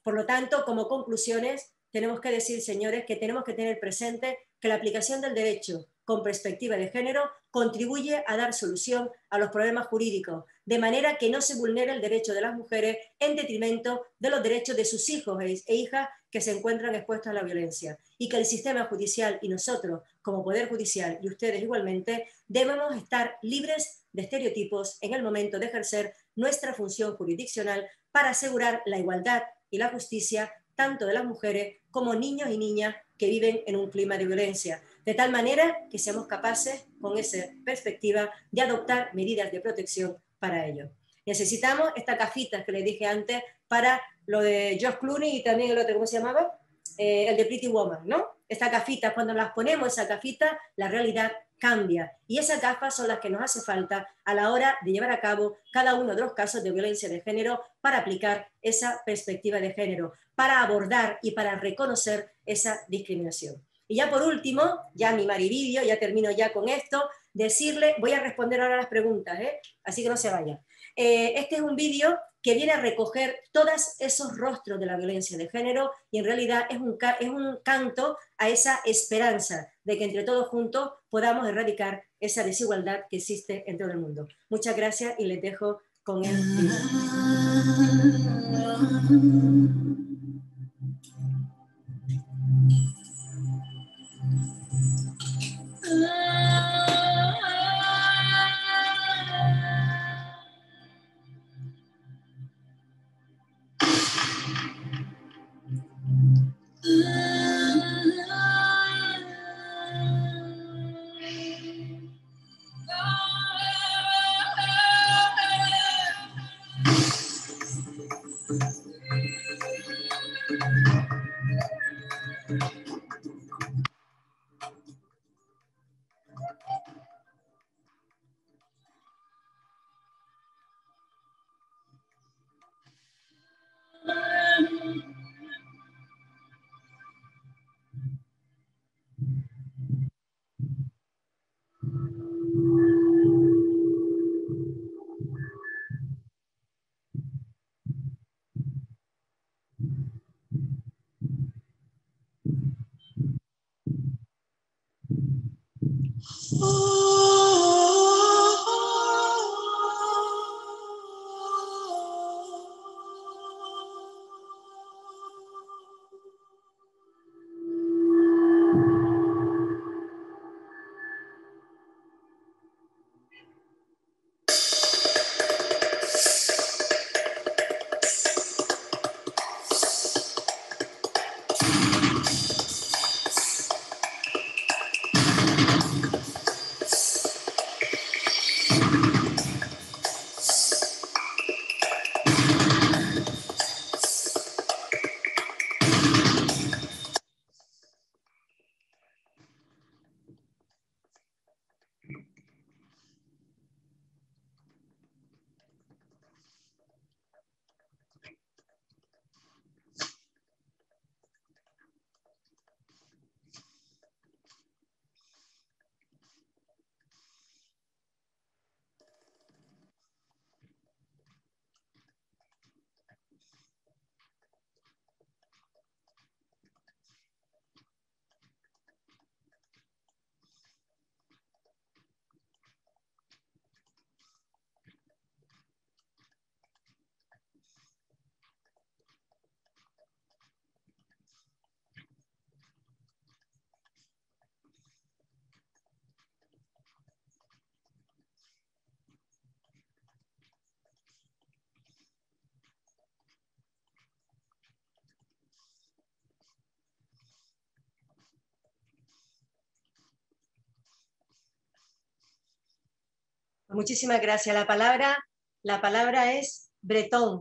Speaker 1: Por lo tanto, como conclusiones, tenemos que decir, señores, que tenemos que tener presente que la aplicación del derecho con perspectiva de género contribuye a dar solución a los problemas jurídicos, de manera que no se vulnere el derecho de las mujeres en detrimento de los derechos de sus hijos e hijas que se encuentran expuestos a la violencia, y que el sistema judicial y nosotros, como Poder Judicial y ustedes igualmente, debemos estar libres de estereotipos en el momento de ejercer nuestra función jurisdiccional para asegurar la igualdad y la justicia tanto de las mujeres como niños y niñas que viven en un clima de violencia, de tal manera que seamos capaces, con esa perspectiva, de adoptar medidas de protección para ello. Necesitamos estas gafitas que les dije antes para lo de George Clooney y también el otro, ¿cómo se llamaba? El de Pretty Woman, ¿no? Estas gafitas, cuando las ponemos, esas gafitas, la realidad cambia. Y esas gafas son las que nos hace falta a la hora de llevar a cabo cada uno de los casos de violencia de género para aplicar esa perspectiva de género, para abordar y para reconocer esa discriminación. Y ya por último, ya mi maribillo, ya termino ya con esto, decirle, voy a responder ahora las preguntas, así que no se vayan. Este es un vídeo que viene a recoger todos esos rostros de la violencia de género y en realidad es un canto a esa esperanza de que entre todos juntos podamos erradicar esa desigualdad que existe en todo el mundo. Muchas gracias y les dejo con el vídeo. Muchísimas gracias. La palabra es bretón.